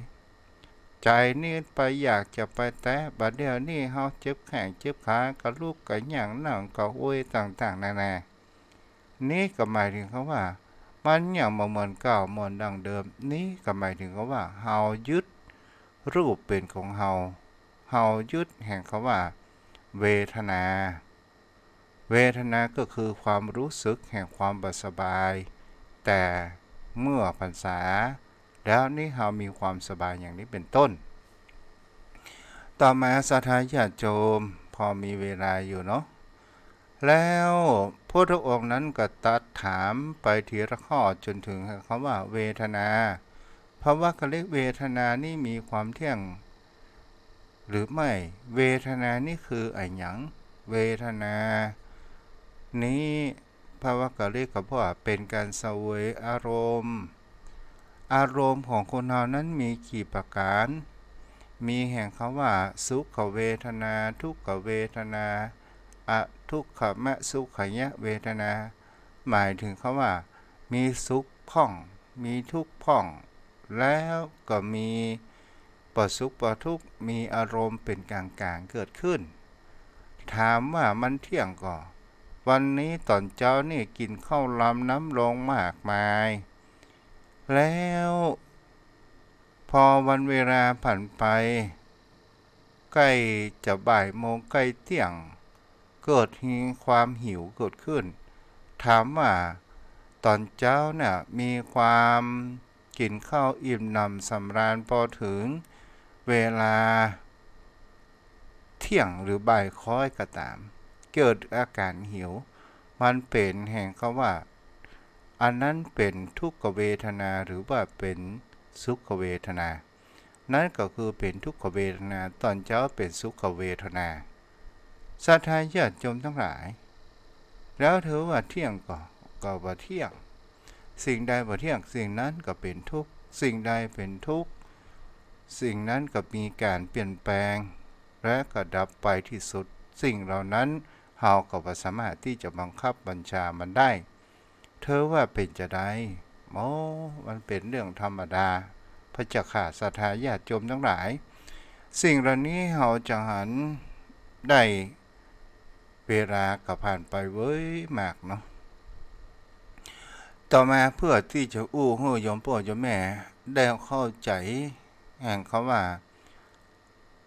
ใจนี่ไปอยากจะไปแตะบัดเดี๋ยวนี้เฮาเจ็บแข้งเจ็บขากระลูกกระหยังหนังกระโอยต่างๆนานานี่ก็หมายถึงเขาว่ามันยังบ่เหมือนเก่าเหมือนดังเดิมนี่ก็หมายถึงเขาว่าเฮายึดรูปเป็นของเฮายึดแห่งเขาว่าเวทนาเวทนาก็คือความรู้สึกแห่งความบ่สบายแต่เมื่อพรรษาแล้วนี่เฮามีความสบายอย่างนี้เป็นต้นต่อมาศรัทธาญาติโยมพอมีเวลาอยู่เนาะแล้วพระองค์นั้นก็ตัดถามไปทีละข้อจนถึงคำว่าเวทนาเพราะว่ากเรียกเวทนานี่มีความเที่ยงหรือไม่เวทนานี่คืออะไรหยังเวทนานี้พระวักกะเรียกกับว่าเป็นการเสวยอารมณ์ของคนเรานั้นมีกี่ประการมีแห่งคำว่าสุขเวทนาทุกขเวทนาอทุกขมะสุขยะเวทนาหมายถึงคำว่ามีสุขพ่องมีทุกข์พ่องแล้วก็มีปสุขปทุกข์มีอารมณ์เป็นกลางๆเกิดขึ้นถามว่ามันเที่ยงก่อวันนี้ตอนเจ้านี่กินข้าวลำน้ำลงมากมายแล้วพอวันเวลาผ่านไปใกล้จะบ่ายโมงใกล้เที่ยงเกิดความหิวเกิดขึ้นถามว่าตอนเจ้าเนี่ยมีความกินข้าวอิ่มหนำสำราญพอถึงเวลาเที่ยงหรือบ่ายค่อยก็ตามเกิดอาการหิวมันเป็นแห่งคำว่าอันนั้นเป็นทุกขเวทนาหรือว่าเป็นสุขเวทนานั่นก็คือเป็นทุกขเวทนาตอนเช้าเป็นสุขเวทนาศรัทธาญาติโยมทั้งหลายแล้วถือว่าเที่ยงก็ว่าเที่ยงสิ่งใดบ่เที่ยงสิ่งนั้นก็เป็นทุกข์สิ่งใดเป็นทุกข์สิ่งนั้นก็มีการเปลี่ยนแปลงและก็ดับไปที่สุดสิ่งเหล่านั้นเฮาก็บ่สามารถที่จะบังคับบัญชามันได้เธอว่าเป็นจะได้มันเป็นเรื่องธรรมดาพระเจ้าข้าศรัทธาญาติโยมทั้งหลายสิ่งเหล่านี้เฮาจะหันได้เวลาก็ผ่านไปเว้ยมากเนาะต่อมาเพื่อที่จะให้โยมพ่อโยมแม่ได้เข้าใจแห่งเขาว่า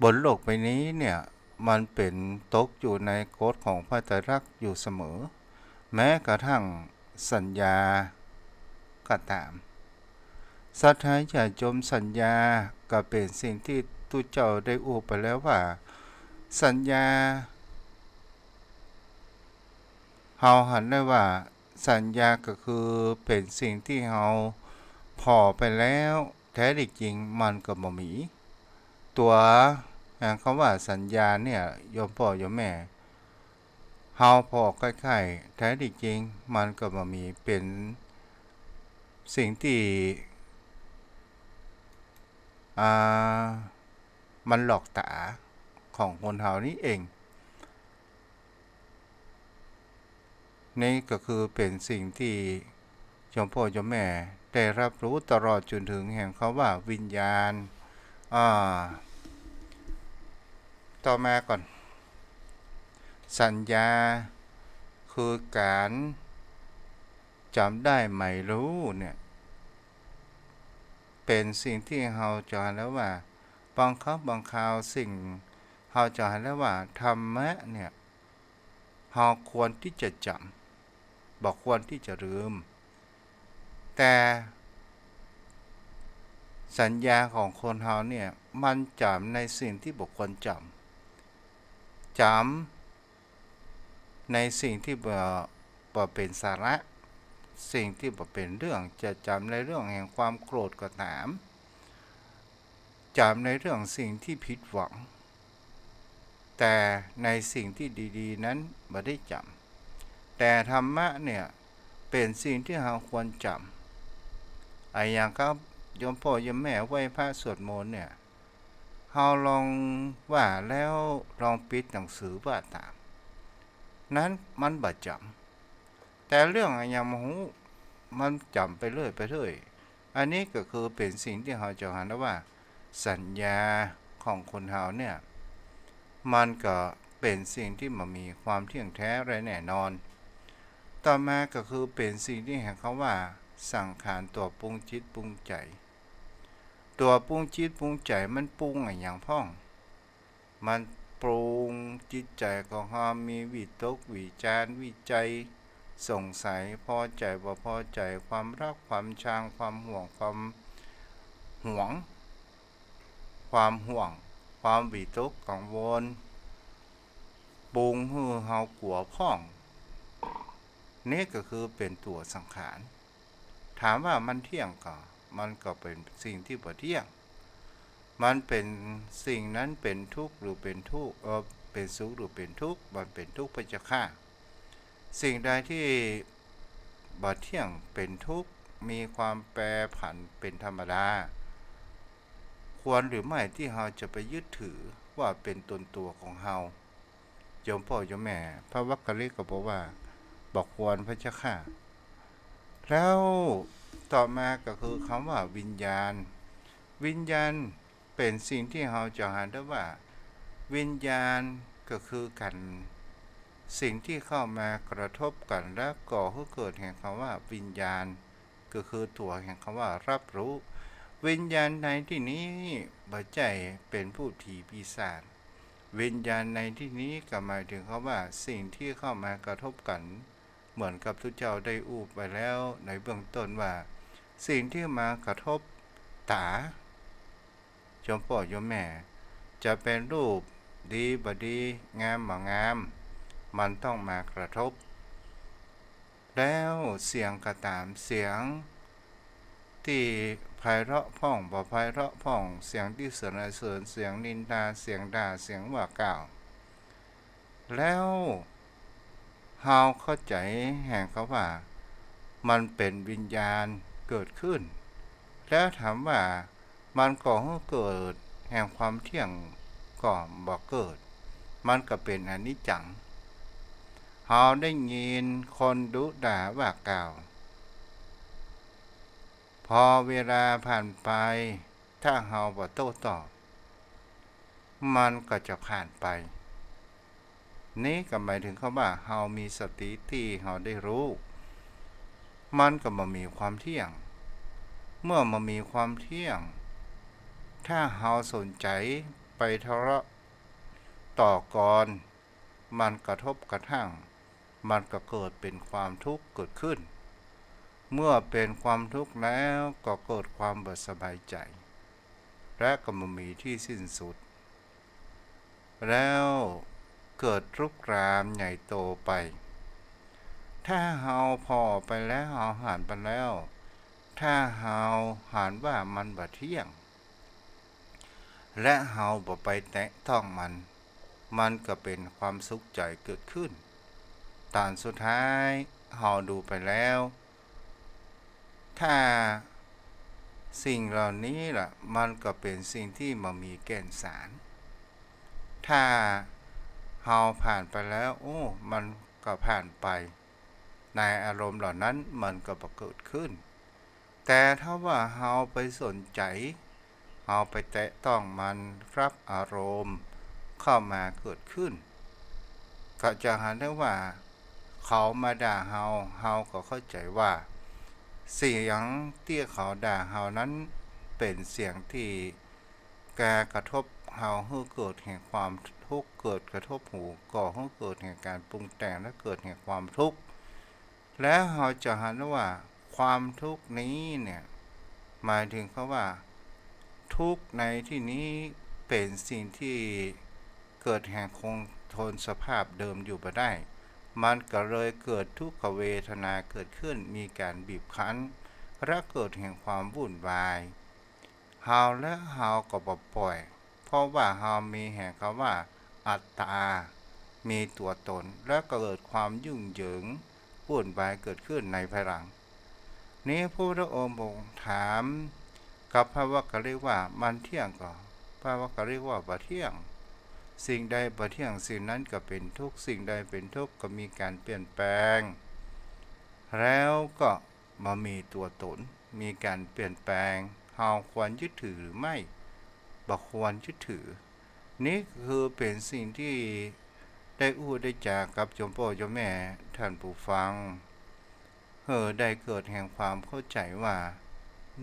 บนโลกใบนี้เนี่ยมันเป็นตกอยู่ในกฎของพระไตรลักษณ์อยู่เสมอแม้กระทั่งสัญญาก็ตามศรัทธาญาติโยมสัญญาก็เป็นสิ่งที่ตุเจ้าได้ไปแล้วว่าสัญญาเฮาหันได้ว่าสัญญาก็คือเป็นสิ่งที่เฮาพอไปแล้วแท้จริงมันก็บ่มีตัวคำว่าสัญญาเนี่ยโยมพ่อโยมแม่เฮาพอใกล้ๆแท้จริงมันก็บ่มีเป็นสิ่งที่มันหลอกตาของคนเฮานี่เองนี่ก็คือเป็นสิ่งที่โยมพ่อโยมแม่ได้รับรู้ตลอดจนถึงแห่งเขาว่าวิญญาณต่อมาก่อนสัญญาคือการจำได้ไม่รู้เนี่ยเป็นสิ่งที่เราจะแล้วว่าบางครั้งบางคราวสิ่งเราจะแล้วว่าธรรมะเนี่ยเราควรที่จะจำบอกควรที่จะลืมแต่สัญญาของคนเราเนี่ยมันจำในสิ่งที่บุคคลจำในสิ่งที่บ่เป็นสาระสิ่งที่บ่เป็นเรื่องจะจำในเรื่องแห่งความโกรธก็ตามจำในเรื่องสิ่งที่ผิดหวังแต่ในสิ่งที่ดีๆนั้นบ่ได้จำแต่ธรรมะเนี่ยเป็นสิ่งที่เราควรจำอย่างครับโยมพ่อโยมแม่ไหว้พระสวดมนต์เนี่ย เฮาลองว่าแล้วลองปิดหนังสือว่าตามนั้นมันบ่จำแต่เรื่องอันยังมหูมันจำไปเรื่อยไปเรื่อยอันนี้ก็คือเป็นสิ่งที่เราจะหันว่าสัญญาของคนเฮาเนี่ยมันก็เป็นสิ่งที่มันมีความเที่ยงแท้และแน่นอนต่อมาก็คือเป็นสิ่งที่เห็นเขาว่าสังขารตัวปรุงจิตปรุงใจตัวปรุงจิตปรุงใจมันปรุงอย่างพ้องมันปรุงจิตใจของเรามีวิตกวิจารวิจัยสงสัยพอใจบ่พอใจความรักความชังความห่วงความหวงความวิตกกังวลปรุงให้เฮากลัวพ้องนี่ก็คือเป็นตัวสังขารถามว่ามันเที่ยงก็มันก็เป็นสิ่งที่บ่เที่ยงมันเป็นสิ่งนั้นเป็นทุกข์หรือเป็นทุกข์เป็นสุขหรือเป็นทุกข์มันเป็นทุกข์พระเจ้าค่ะสิ่งใดที่บ่เที่ยงเป็นทุกข์มีความแปรผันเป็นธรรมดาควรหรือไม่ที่เราจะไปยึดถือว่าเป็นตนตัวของเราโยมพ่อโยมแม่พระวักกะลิก็บอกว่าบอกควรพระเจ้าค่ะแล้วต่อมาก็คือคำว่าวิญญาณเป็นสิ่งที่เราจะหันได้ว่าวิญญาณก็คือกันสิ่งที่เข้ามากระทบกันและก่อให้เกิดแห่งคำว่าวิญญาณก็คือตัวแห่งคำว่ารับรู้วิญญาณในที่นี้บ่ใจเป็นผู้ผีปีศาจวิญญาณในที่นี้ก็หมายถึงคำว่าสิ่งที่เข้ามากระทบกันเหมือนกับทุกเจ้าได้อูบไปแล้วในเบื้องต้นว่าสิ่งที่มากระทบตาโยมพ่อโยมแม่จะเป็นรูปดีบ่ดีงามบ่งามมันต้องมากระทบแล้วเสียงก็ตามเสียงที่ไพเราะพ้องบ่ไพเราะพ้องเสียงที่สรรเสริญเสียงนินทาเสียงด่าเสียงว่ากล่าวแล้วเฮาเข้าใจแห่งเขาว่ามันเป็นวิญญาณเกิดขึ้นแล้วถามว่ามันก่อให้เกิดแห่งความเที่ยงก่อนบ่เกิดมันก็เป็นอนิจจังเฮาได้ยินคนดุด่าว่ากล่าวพอเวลาผ่านไปถ้าเฮาบ่โต้ตอบมันก็จะผ่านไปนี้ก็หมายถึงคำว่าเฮามีสติที่เฮาได้รู้มันก็บ่มีความเที่ยงเมื่อมันมีความเที่ยงถ้าเฮาสนใจไปทะเลาะต่อกรมันกระทบกระทั่งมันก็เกิดเป็นความทุกข์เกิดขึ้นเมื่อเป็นความทุกข์แล้วก็เกิดความบ่สบายใจและก็บ่มีที่สิ้นสุดแล้วเกิดรุกรามใหญ่โตไปถ้าเฮาพอไปแล้วเฮาหานไปแล้วถ้าเฮาหานว่ามันบ่เที่ยงและเฮาบ่ไปแตะต้องมันก็เป็นความสุขใจเกิดขึ้นตอนสุดท้ายเฮาดูไปแล้วถ้าสิ่งเหล่านี้ล่ะมันก็เป็นสิ่งที่บ่มีแก่นสารถ้าเฮาผ่านไปแล้วมันก็ผ่านไปในอารมณ์เหล่านั้นมันก็บ่เกิดขึ้นแต่ถ้าว่าเฮาไปสนใจเฮาไปแตะต้องมันรับอารมณ์เข้ามาเกิดขึ้นก็จะหันได้ว่าเขามาด่าเฮาก็เข้าใจว่าเสียงที่เขาด่าเฮานั้นเป็นเสียงที่กระทบเฮาให้เกิดแห่งความทุกข์เกิดกระทบหูก่อให้เกิดแห่งการปรุงแต่งและเกิดแห่งความทุกข์และเฮาจะหันว่าความทุกข์นี้เนี่ยหมายถึงเขาว่าทุกข์ในที่นี้เป็นสิ่งที่เกิดแห่งคงทนสภาพเดิมอยู่บ่ได้มันก็เลยเกิดทุกขเวทนาเกิดขึ้นมีการบีบคั้นและเกิดแห่งความวุ่นวายเฮาและเฮาก็บ่ปล่อยเพราะว่าเฮามีแห่งคำว่าอัตตามีตัวตนและเกิดความยุ่งเหยิงวุ่นวายเกิดขึ้นในภายหลังนี้พระพุทธองค์ถามกับพระวักกะลิว่ามันเที่ยงก็ ภาวะก็เรียกว่าบ่เที่ยงสิ่งใดบ่เที่ยงสิ่งนั้นก็เป็นทุกข์สิ่งใดเป็นทุกข์ก็มีการเปลี่ยนแปลงแล้วก็มามีตัวตนมีการเปลี่ยนแปลงเฮาควรยึดถือหรือไม่บ่ควรยึดถือนี่คือเป็นสิ่งที่ได้อู้ได้จากกับโยมพ่อโยมแม่ท่านผู้ฟังได้เกิดแห่งความเข้าใจว่า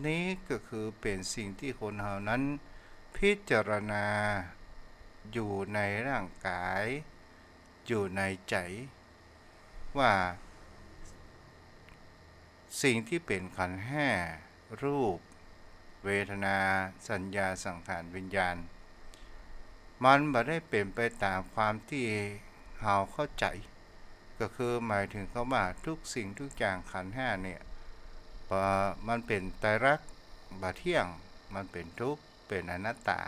นี่ก็คือเป็นสิ่งที่คนเฮานั้นพิจารณาอยู่ในร่างกายอยู่ในใจว่าสิ่งที่เป็นขันธ์ห้ารูปเวทนาสัญญาสังขารวิญญาณมันบ่ได้เป็นไปตามความที่เฮาเข้าใจก็คือหมายถึงเขาว่าทุกสิ่งทุกอย่างขันธ์ห้าเนี่ยมันเป็นไตรลักษณ์บ่เที่ยงมันเป็นทุกข์เป็นอนัตตา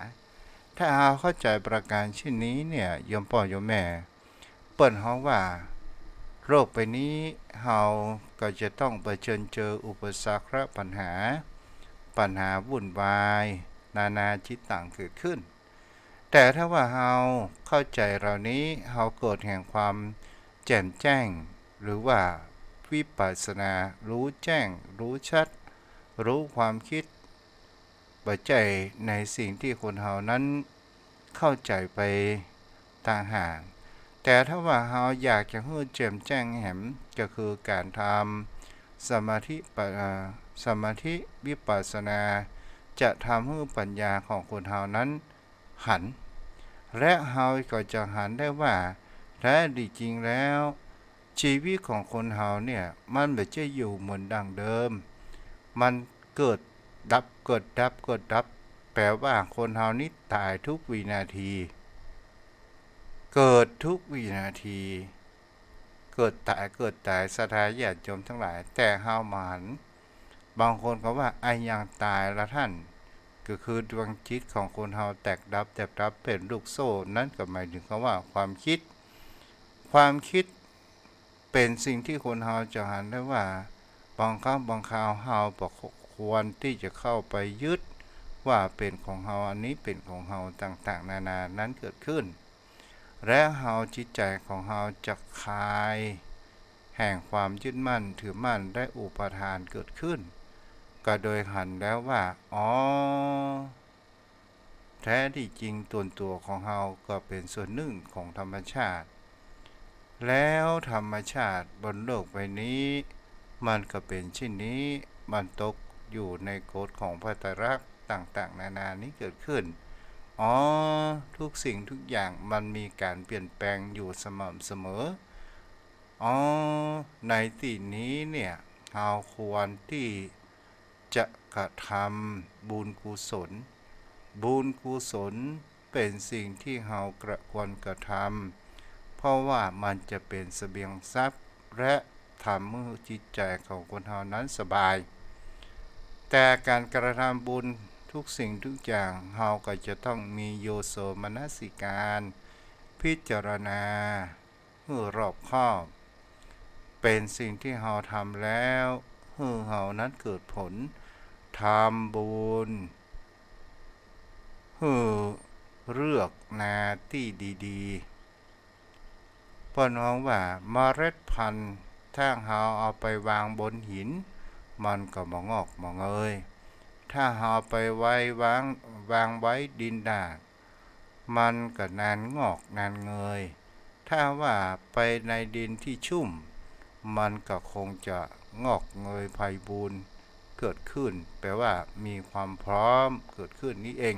ถ้าเฮาเข้าใจประการเช่นนี้เนี่ยโยมพ่อโยมแม่เปิ้นเฮาว่าโรคไปนี้เฮาก็จะต้องเผชิญเจออุปสรรคและปัญหาวุ่นวายนานาจิตต่างเกิดขึ้นแต่ถ้าว่าเฮาเข้าใจเหล่านี้เฮาเกิดแห่งความแจ่มแจ้งหรือว่าวิปัสสนารู้แจ้งรู้ชัดรู้ความคิดปัจจัยในสิ่งที่คนเฮานั้นเข้าใจไปต่างหากแต่ถ้าว่าเฮาอยากจะให้แจ่มแจ้งแหมก็คือการทำสมาธิวิปัสสนาจะทำให้ปัญญาของคนเฮานั้นหันและเฮาก็จะหันได้ว่าแท้จริงแล้วชีวิตของคนเฮาเนี่ยมันไม่ใช่อยู่เหมือนดังเดิมมันเกิดดับเกิดดับเกิดดับแปลว่าคนเฮานี้ตายทุกวินาทีเกิดทุกวินาทีเกิดตายสถาญาติโยมทั้งหลายแต่เฮามาหันบางคนก็ว่าไอ้ยังตายละท่านก็คือดวงจิตของคนเฮาแตกดับเป็นลูกโซ่นั่นก็หมายถึงคำว่าความคิดเป็นสิ่งที่คนเฮาจะหันได้ว่าบางครั้งบางคราวเฮาบ่ควรที่จะเข้าไปยึดว่าเป็นของเฮาอันนี้เป็นของเฮาต่างๆนานานั้นเกิดขึ้นและเฮาจิตใจของเฮาจะคลายแห่งความยึดมั่นถือมั่นได้อุปทานเกิดขึ้นก็โดยหันแล้วว่าแท้ที่จริงตัวของเฮาก็เป็นส่วนหนึ่งของธรรมชาติแล้วธรรมชาติบนโลกใบนี้มันก็เป็นเช่นนี้มันตกอยู่ในกฎของพระไตรลักษณ์ต่างๆนานานี้เกิดขึ้นทุกสิ่งทุกอย่างมันมีการเปลี่ยนแปลงอยู่สม่ำเสมอในที่นี้เนี่ยเราควรที่จะกระทำบุญกุศลเป็นสิ่งที่เราควรกระทำเพราะว่ามันจะเป็นเสบียงทรัพย์และทำให้จิตใจของคนเรานั้นสบายแต่การกระทำบุญทุกสิ่งทุกอย่างเราก็จะต้องมีโยโสมนสิการพิจารณาให้รอบคอบเป็นสิ่งที่เราทำแล้วให้เรานั้นเกิดผลทำบุญให้เลือกนาที่ดีๆเพราะน้องว่าเมล็ดพันธุ์ถ้าเราเอาไปวางบนหินมันก็บ่งอกบ่เงยถ้าเราไปวางไว้ดินดากมันก็นานงอกนานเงยถ้าว่าไปในดินที่ชุ่มมันก็คงจะงอกเงยไพบูรณ์เกิดขึ้นแปลว่ามีความพร้อมเกิดขึ้นนี้เอง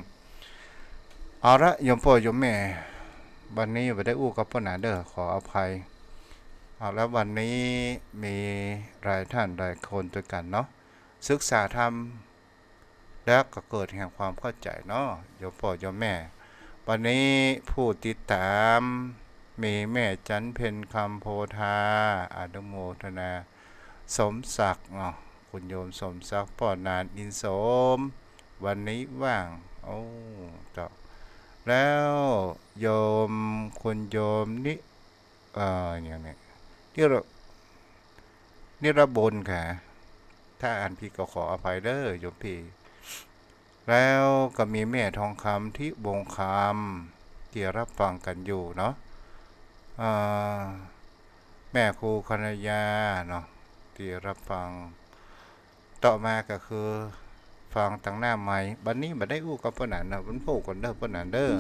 เอาละโยมพ่อโยมแม่วันนี้ไม่ได้อู้กับพ่อหนาเด้อขออภัยเอาละวันนี้มีหลายท่านหลายคนด้วยกันเนาะศึกษาธรรมแล้วก็เกิดแห่งความเข้าใจเนาะโยมพ่อโยมแม่วันนี้ผู้ติดตามมีแม่จันเพ็ญคำโพธาอนุโมทนาสมศักดิ์เนาะคุณโยมสมศักดิ์พ่อนานอินสมวันนี้ว่างต่อแล้วโยมคุณโยมนี่อย่างนี้นี่ระบนค่ะถ้าอ่านพี่ก็ขออภัยเด้อโยมพี่ แล้วก็มีแม่ทองคำที่วงคำที่รับฟังกันอยู่เนาะแม่ครูคณยาเนาะที่รับฟังต่อมาก็คือฟังตั้งหน้าใหม่บัดนี้บัดได้อู้กับเพิ่นน่ะมันพูดกันเด้อเพิ่นน่ะเด้อ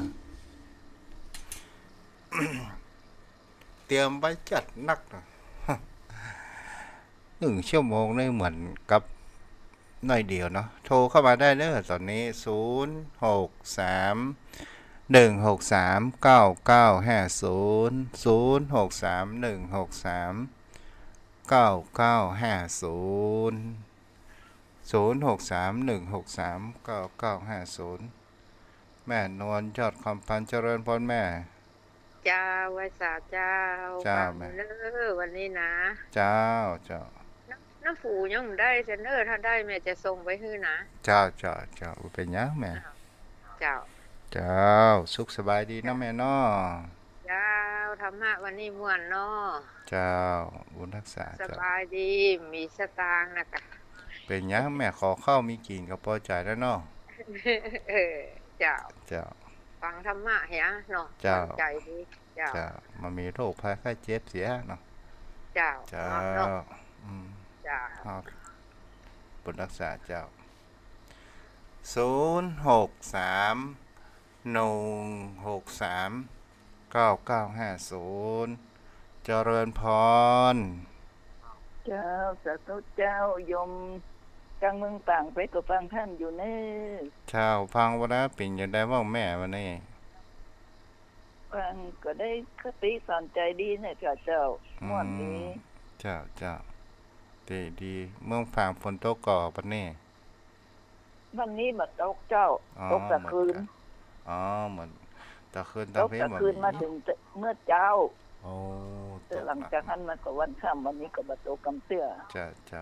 เตรียมไว้จัดนักนะ1 ชั่วโมงนี่เหมือนกับน้อยเดียวเนาะโทรเข้ามาได้เด้อตอนนี้0631639950แม่นวลยอดคำพันเจริญพรแม่เจ้าไว้สาเจ้าเจ้าฟังแม่เด้อวันนี้นะเจ้าเจ้าน้ำฝูยังได้เซนเนอร์ถ้าได้แม่จะส่งไปให้นะเจ้าเจ้าเจ้าเป็นยังแม่อ้าวเจ้าเจ้าสุขสบายดีนะเจ้าแม่น้อเจ้าธรรมะวันนี้ม่วนเนาะเจ้าบุญรักษาสเจ้าบายดีมีสตางค์นะกะ เป็นยังแม่ขอข้าวมีกินก็พอใจแล้วเนาะ เออเจ้าเจ้าฟังธรรมะเหียเนาะเจ้ามั่นใจดีเจ้าเจ้ามันมีโรคภัยไข้เจ็บเสียเนาะเจ้าเจ้าเนาะอืมเจ้าครับบุญรักษาเจ้า0631639950เจริญพรเจ้าสาธุเจ้ายมกลางเมืองต่างไปก็ฟังท่านอยู่เน่ชาวพังวนาปิ่งจะได้ว่าแม่วันนี้ฟังก็ได้คติสอนใจดีเนี่ยเจ้าม่วนดีเจ้าเจ้าดีดีเมืองฝั่งฝนตกก่อปะนี่วันนี้มาตกเจ้าตกตะคืนอ๋อเหมือนตะคืนตกตะคืนมาถึงเมื่อเจ้าโอ้แต่หลังจากนั้นมันก็วันค่ำวันนี้ก็มาตกกำเตื้อเจ้าเจ้า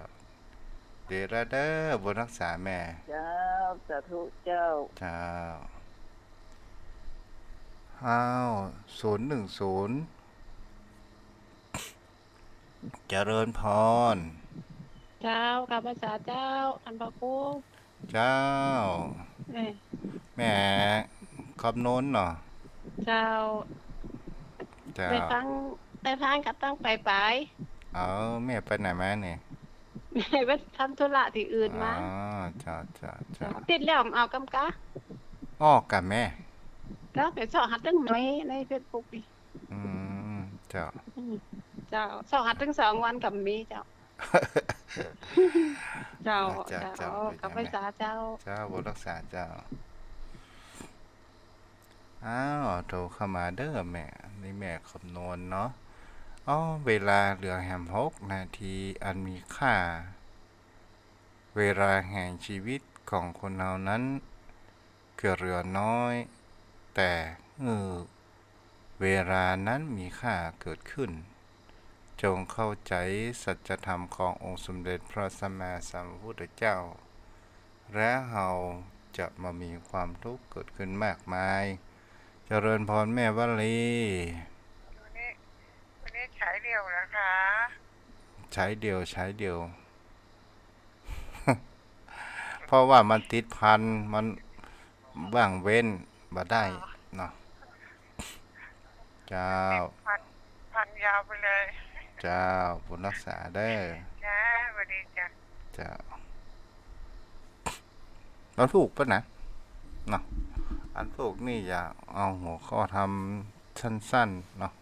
เดรเดอร์บนรักษาแม่เจ้าสาธุเจ้าเจ้าอ้าว010เจริญพรเจ้ากับภาษาเจ้าอันพระครูเจ้าเอ้ยแม่คำโน้นเนาะเจ้าเจ้าได้ฟังได้ฟังกับตั้งไปเอาแม่ไปไหนมาเนี่ยแม่ไปทำธุระที่อื่นอ๋อมาเจ้าเจ้าเจ้าติดแล้วเอากำกะอ้อกับแม่ก็ไปสอหัดตั้งหน่อยใน Facebook นี่อืมเจ้า อืมเจ้าสอหัดตั้ง2 วันกับมีเจ้า เจ้าเจ้าเจ้าเจ้าเป็นกับยังแม่ภาษาเจ้าเจ้าบุรักษาเจ้าอ้าวโทรเข้ามาเด้อแม่นี่แม่คำนวณเนาะอ๋อเวลาเหลือแหม6 นาทีอันมีค่าเวลาแห่งชีวิตของคนเรานั้นเกิดเหลือน้อยแต่เวลานั้นมีค่าเกิดขึ้นจงเข้าใจสัจธรรมขององค์สมเด็จพระสัมมาสัมพุทธเจ้าและเราจะมามีความทุกข์เกิดขึ้นมากมายเจริญพรแม่วลีวันนี้ใช้เดียวนะคะใช้เดียวใช้เดียว เพราะว่ามันติดพันมันว่างเว้นบ่ได้เนาะเจ้าพันยาวไปเลยเจ้าบุญรักษาได้จ้าสวัสดีจ้ะเจ้าเราถูกปะนะเนาะอันถูกนี่อยากเอาหัวข้อทำสั้นๆเนาะ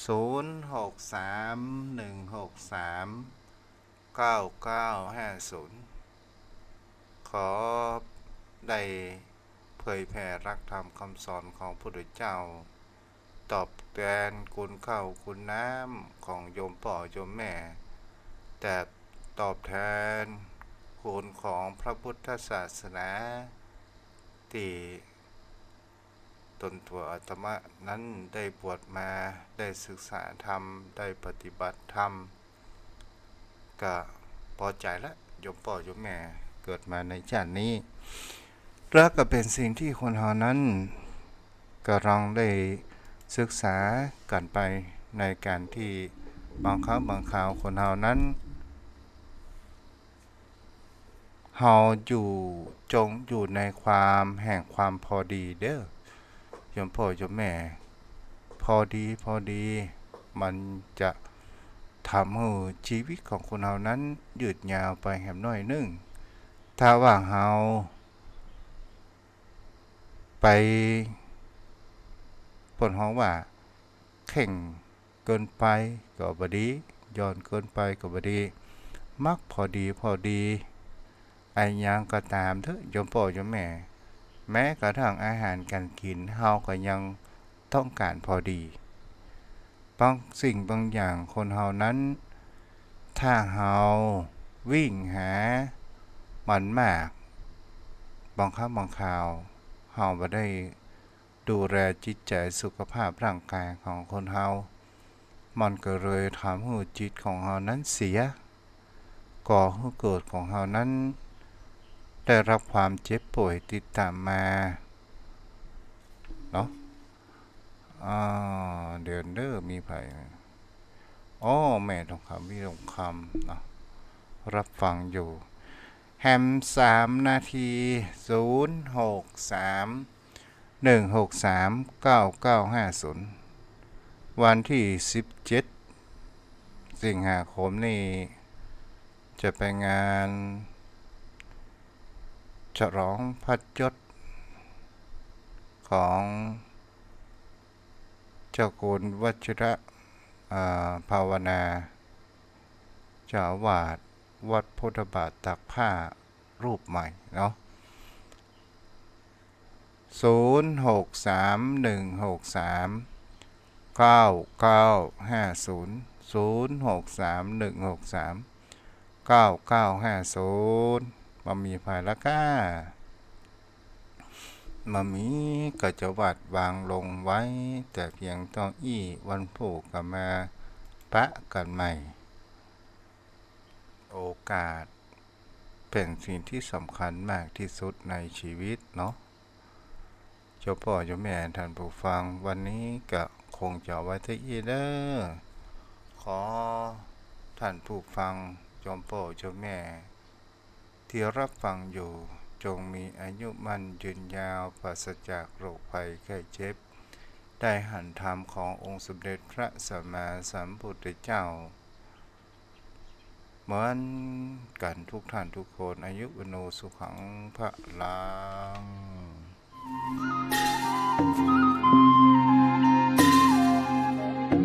0631639950ขอได้เผยแผ่รักธรรมคำสอนของพระพุทธเจ้าตอบแทนคุณข้าวคุณน้ำของโยมพ่อโยมแม่แต่ตอบแทนคุณของพระพุทธศาสนาที่ตนตัวอาตมานั้นได้บวชมาได้ศึกษาธรรมได้ปฏิบัติธรรมก็พอใจแล้วโยมพ่อโยมแม่เกิดมาในชาตินี้แล้วก็เป็นสิ่งที่คนเรานั้นก็ลองได้ศึกษากันไปในการที่บางครั้งบางคราวคนเรานั้น เฮาจงอยู่ในความแห่งความพอดีเด้อโยมพ่อโยมแม่พอดีมันจะทำให้ชีวิตของคนเฮานั้นยืดยาวไปแหมน้อยนึงถ้าว่าเฮาไปเพิ่นฮ้องว่าเข่งเกินไปก็บ่ดีย้อนเกินไปก็บ่ดีมักพอดีไอ้หยังก็ตามเถอะโยมพ่อโยมแม่แม้กระทั่งอาหารการกินเฮาก็ยังต้องการพอดีบางสิ่งบางอย่างคนเฮานั้นถ้าเฮาวิ่งหามันมากบางครั้งบางคราวเฮาบ่ได้ดูแลจิตใจสุขภาพร่างกายของคนเฮามันก็เลยทำให้จิตของเฮานั้นเสียก่อให้เกิดของเฮานั้นได้รับความเจ็บป่วยติดตามมาเนาะเดือนเด้อมีไผแม่ทองคำมีทองคำเนาะรับฟังอยู่แฮม3 นาที063-163-9950วันที่17สิงหาคมนี้จะไปงานฉลองพระยศของเจ้าคุณวชิระภาวนาเจ้าอาวาสวัดพุทธบาทตากผ้ารูปใหม่เนาะ0631639950มามีภายละก้ามามีก็จะวัดวางลงไว้แต่เพียงต้องวันผูกกับมาปะกันใหม่โอกาสเป็นสิ่งที่สำคัญมากที่สุดในชีวิตเนาะเจ้าพ่อเจ้าแม่ท่านผู้ฟังวันนี้ก็คงจะไว้ที่เด้อขอท่านผู้ฟังเจ้าพ่อเจ้าแม่ที่รับฟังอยู่จงมีอายุมั่นยืนยาวปราศจากโรคภัยไข้เจ็บได้หันธรรมขององค์สมเด็จพระสัมมาสัมพุทธเจ้าเหมือนกันทุกท่านทุกคนอายุวโนสุขังพลัง